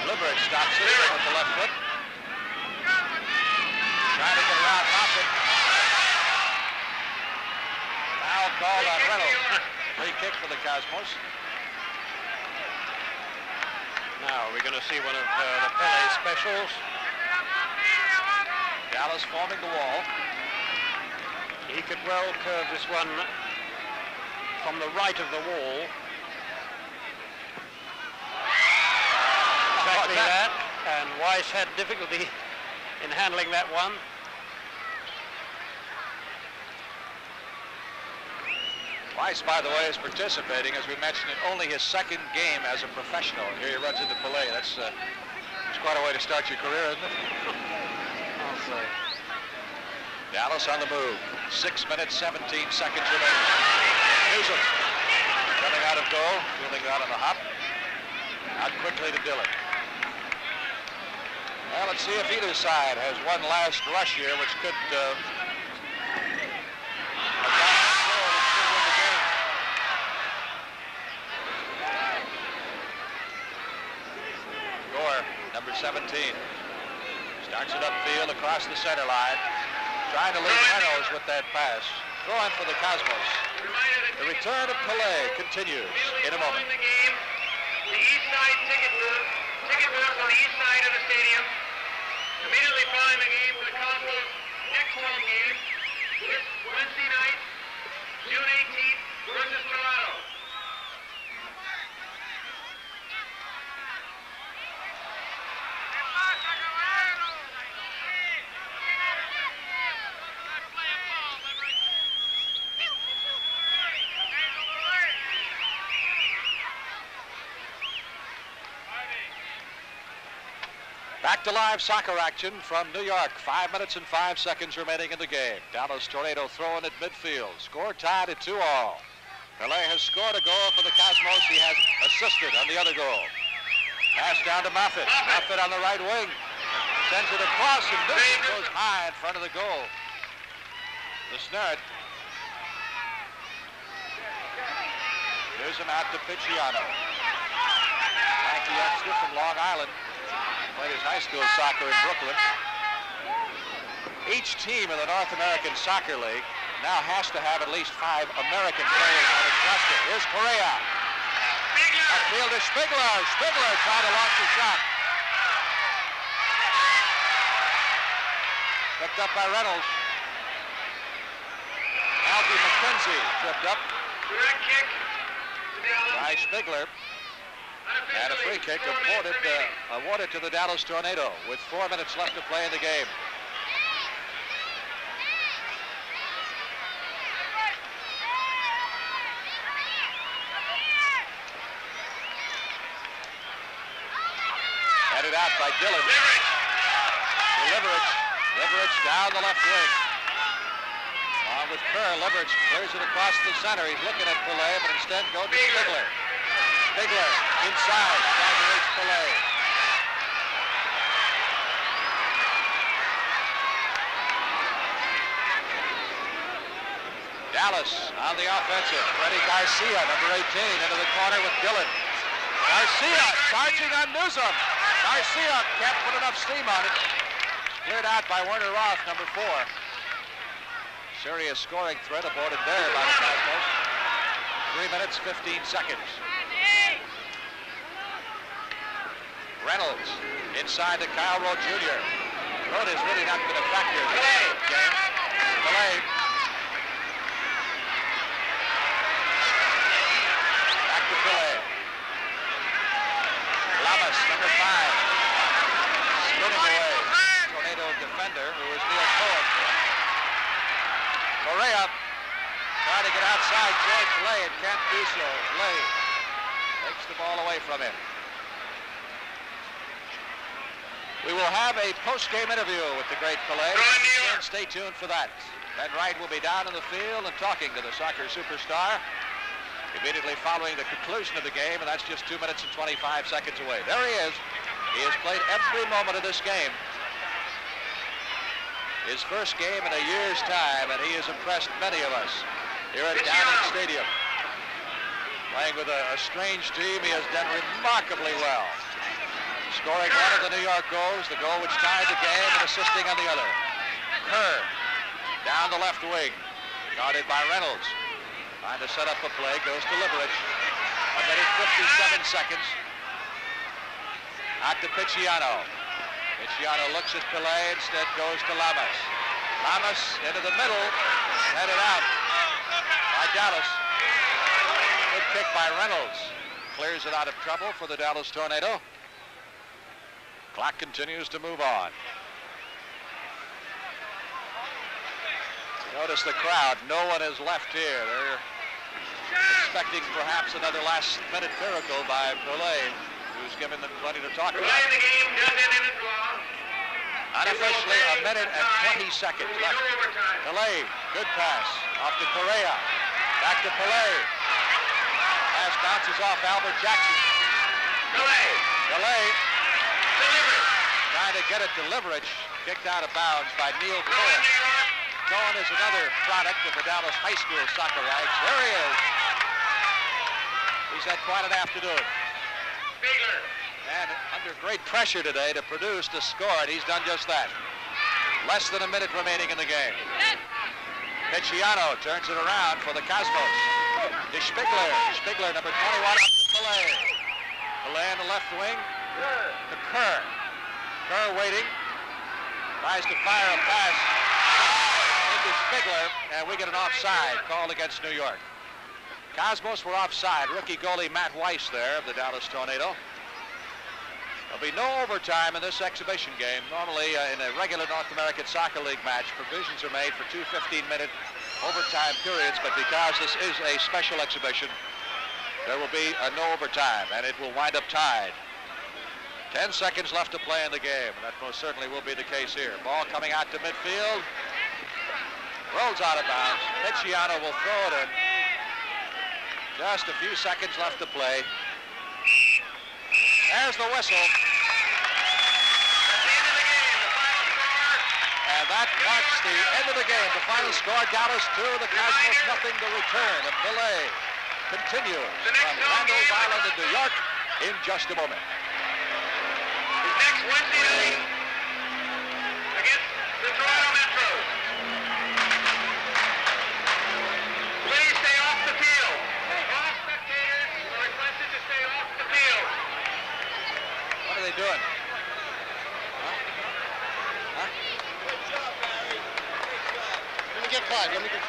Liveric stops it with the left foot. Trying to get around Moffat. Foul called on Reynolds. Free kick for the Cosmos. Now we're going to see one of the Pelé specials. Dallas forming the wall. He could well curve this one from the right of the wall. Exactly that. And Weiss had difficulty in handling that one. Weiss, by the way, is participating, as we mentioned, in only his second game as a professional. Here he runs into Pelé. That's quite a way to start your career, isn't it? I'll say. Dallas on the move. 6 minutes, 17 seconds remaining. Musan coming out of goal, fielding out on the hop. Out quickly to Dillon. Well, let's see if either side has one last rush here, which could Gore, #17. Starts it upfield across the center line. Trying to lead Reynolds with that pass. Throwing for the Cosmos. The return of Pelé continues in a moment. The east side ticket booth on the east side of the stadium. Immediately following the game for the Cosmos next home game this Wednesday night, June 18th versus Toronto. Back to live soccer action from New York. 5 minutes and 5 seconds remaining in the game. Dallas Tornado throwing at midfield. Score tied at 2-2. Pelé has scored a goal for the Cosmos. He has assisted on the other goal. Pass down to Moffat. Moffat on the right wing. Sends it across, and this goes high in front of the goal. The snare. Here's him out to Piccieno. Lanky youngster from Long Island. Played his high school soccer in Brooklyn. Each team in the North American Soccer League now has to have at least 5 American players on its roster. Here's Correa. Upfield to Shpliger. Shpliger trying to launch a shot. Picked up by Reynolds. Mackenzie tripped up by Shpliger. And a free kick awarded to the Dallas Tornado with 4 minutes left to play in the game. Headed out by Dillon. Liveric down the left wing. Along with Kerr, Liveric clears it across the center. He's looking at Pelé, but instead goes to Shpliger. Shpliger inside, trying to reach Pelé. Dallas on the offensive. Freddy Garcia, number 18, into the corner with Dillon. Garcia charging on Musan. Garcia can't put enough steam on it. Cleared out by Roth, number 4. Serious scoring threat aborted there by the Cosmos. 3 minutes, 15 seconds. Reynolds inside to Kyle Rote Jr. Rote has really not been a factor in this game. Pelé. Back to Pelé. Lamas, number 5. Spinning away. Tornado defender, who is Neil Cohen. Correa trying to get outside George Pelé and can't do so. Pelé takes the ball away from him. We will have a post-game interview with the great Pelé. Stay tuned for that. Ben Wright will be down in the field and talking to the soccer superstar immediately following the conclusion of the game, and that's just 2 minutes and 25 seconds away. There he is. He has played every moment of this game. His first game in a year's time, and he has impressed many of us here at Downing Stadium. Playing with a strange team, he has done remarkably well. Scoring one of the New York goals, the goal which tied the game, and assisting on the other. Kerr down the left wing, guarded by Reynolds. Trying to set up a play, goes to Liveric. 1 minute 57 seconds. Out to Piccieno. Piccieno looks at Pelé, instead goes to Lamas. Lamas into the middle, headed out by Dallas. Good kick by Reynolds. Clears it out of trouble for the Dallas Tornado. Clock continues to move on. Notice the crowd. No one is left here. They're expecting perhaps another last-minute miracle by Pelé, who's given them plenty to talk about. Unofficially, 1 minute and 20 seconds left. Pelé, good pass. Off to Correa. Back to Pelé. Pass bounces off Albert Jackson. Pelé. Trying to get it to Liveric. Kicked out of bounds by Neil Cohen. Cohen is another product of the Dallas high school soccer ranks. There he is. He's had quite an afternoon. And under great pressure today to produce, to score it, he's done just that. Less than a minute remaining in the game. Piccieno turns it around for the Cosmos. To Shpliger. Shpliger, number 21, up to Pelé. Pelé in the left wing. To Kerr. Kerr waiting. Tries to fire a pass into Shpliger, and we get an offside called against New York. Cosmos were offside. Rookie goalie Matt Weiss there of the Dallas Tornado. There'll be no overtime in this exhibition game. Normally, in a regular North American Soccer League match, provisions are made for 2 15-minute overtime periods, but because this is a special exhibition, there will be no overtime, and it will wind up tied. 10 seconds left to play in the game, and that most certainly will be the case here. Ball coming out to midfield. Rolls out of bounds. Piccieno will throw it in. Just a few seconds left to play. There's the whistle. And that marks the end of the game. The final score, Dallas 2, the Cosmos nothing. The return of Pelé continues from Randall's Island in New York in just a moment. Next Wednesday night against the Toronto Metro. Please stay off the field. All spectators are requested to stay off the field. What are they doing? Huh? Let me get five. They're ripping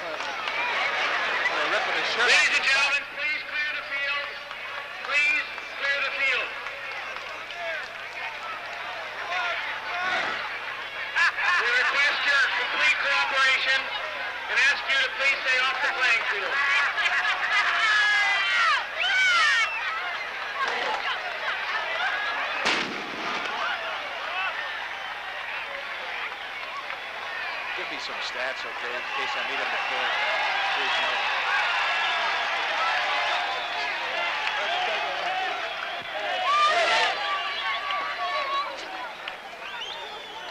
his shirt off. Ladies and gentlemen, please clear the field. Please clear the field. We request your complete cooperation and ask you to please stay off the playing field. Give me some stats, okay, in case I need them before. Please note.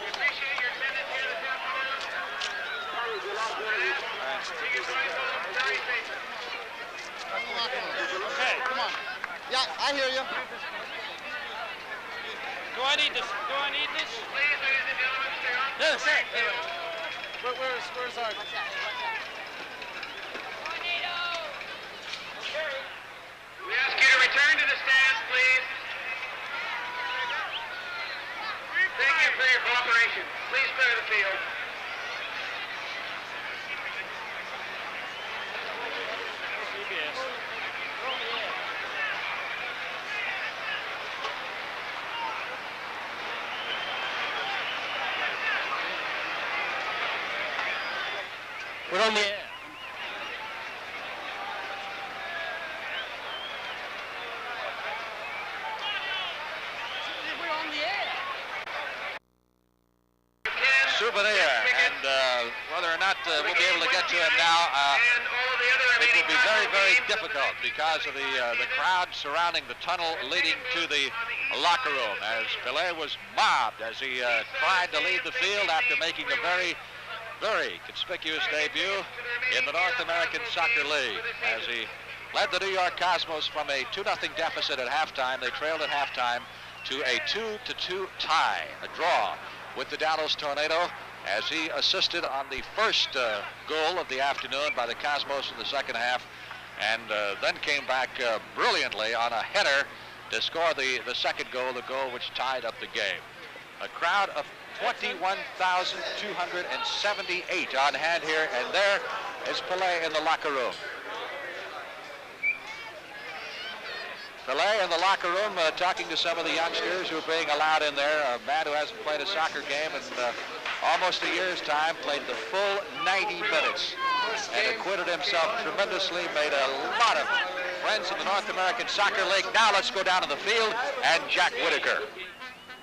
We appreciate your attendance here this afternoon. Okay, come on. Yeah, I hear you. Do I need this? Please, ladies and gentlemen, stay off the playing field. Where's our... We ask you to return to the stands, please. Thank you for your cooperation. Please clear the field. We're on the air. Souvenir, and whether or not we'll be able to get to him now, it will be very, very difficult because of the crowd surrounding the tunnel leading to the locker room, as Pelé was mobbed as he tried to leave the field after making a very, very conspicuous debut in the North American Soccer League, as he led the New York Cosmos from a 2-0 deficit at halftime. They trailed at halftime to a 2-2 tie, a draw with the Dallas Tornado, as he assisted on the first goal of the afternoon by the Cosmos in the second half, and then came back brilliantly on a header to score the second goal, the goal which tied up the game. A crowd of 21,278 on hand here, and there is Pelé in the locker room. Pelé in the locker room talking to some of the youngsters who are being allowed in there. A man who hasn't played a soccer game in almost a year's time, played the full 90 minutes and acquitted himself tremendously, made a lot of friends in the North American Soccer League. Now let's go down to the field and Jack Whitaker.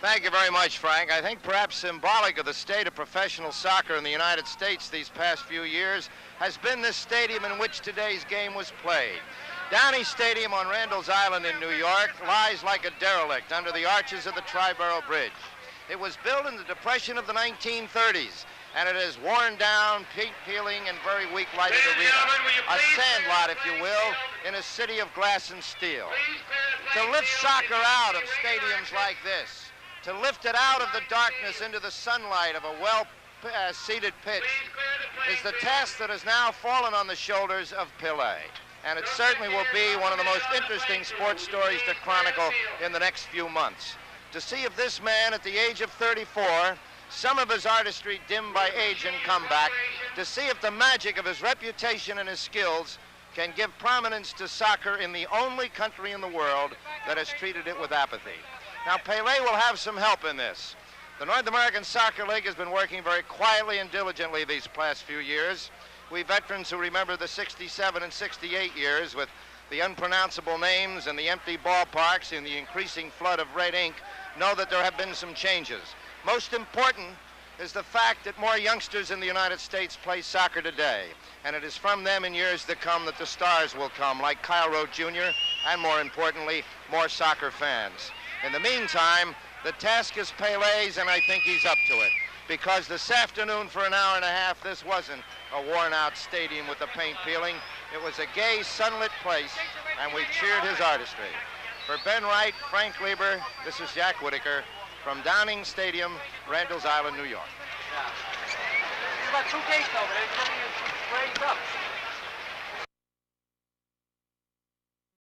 Thank you very much, Frank. I think perhaps symbolic of the state of professional soccer in the United States these past few years has been this stadium in which today's game was played. Downey Stadium on Randall's Island in New York lies like a derelict under the arches of the Triborough Bridge. It was built in the Depression of the 1930s, and it is worn down, peeling, and very weak lighted arena. A sand lot, if you will, in a city of glass and steel. To lift soccer out of stadiums like this, to lift it out of the darkness into the sunlight of a well-seated pitch, is the task that has now fallen on the shoulders of Pelé. And it certainly will be one of the most interesting sports stories to chronicle in the next few months. To see if this man, at the age of 34, some of his artistry dimmed by age and comeback, to see if the magic of his reputation and his skills can give prominence to soccer in the only country in the world that has treated it with apathy. Now, Pelé will have some help in this. The North American Soccer League has been working very quietly and diligently these past few years. We veterans who remember the 67 and 68 years with the unpronounceable names and the empty ballparks and the increasing flood of red ink know that there have been some changes. Most important is the fact that more youngsters in the United States play soccer today, and it is from them in years to come that the stars will come, like Kyle Rote Jr., and more importantly, more soccer fans. In the meantime, the task is Pelé's, and I think he's up to it, because this afternoon for an hour and a half, this wasn't a worn-out stadium with the paint peeling. It was a gay, sunlit place, and we cheered his artistry. For Ben Wright, Frank Lieber, this is Jack Whitaker from Downing Stadium, Randall's Island, New York. There's about 2 gates over there.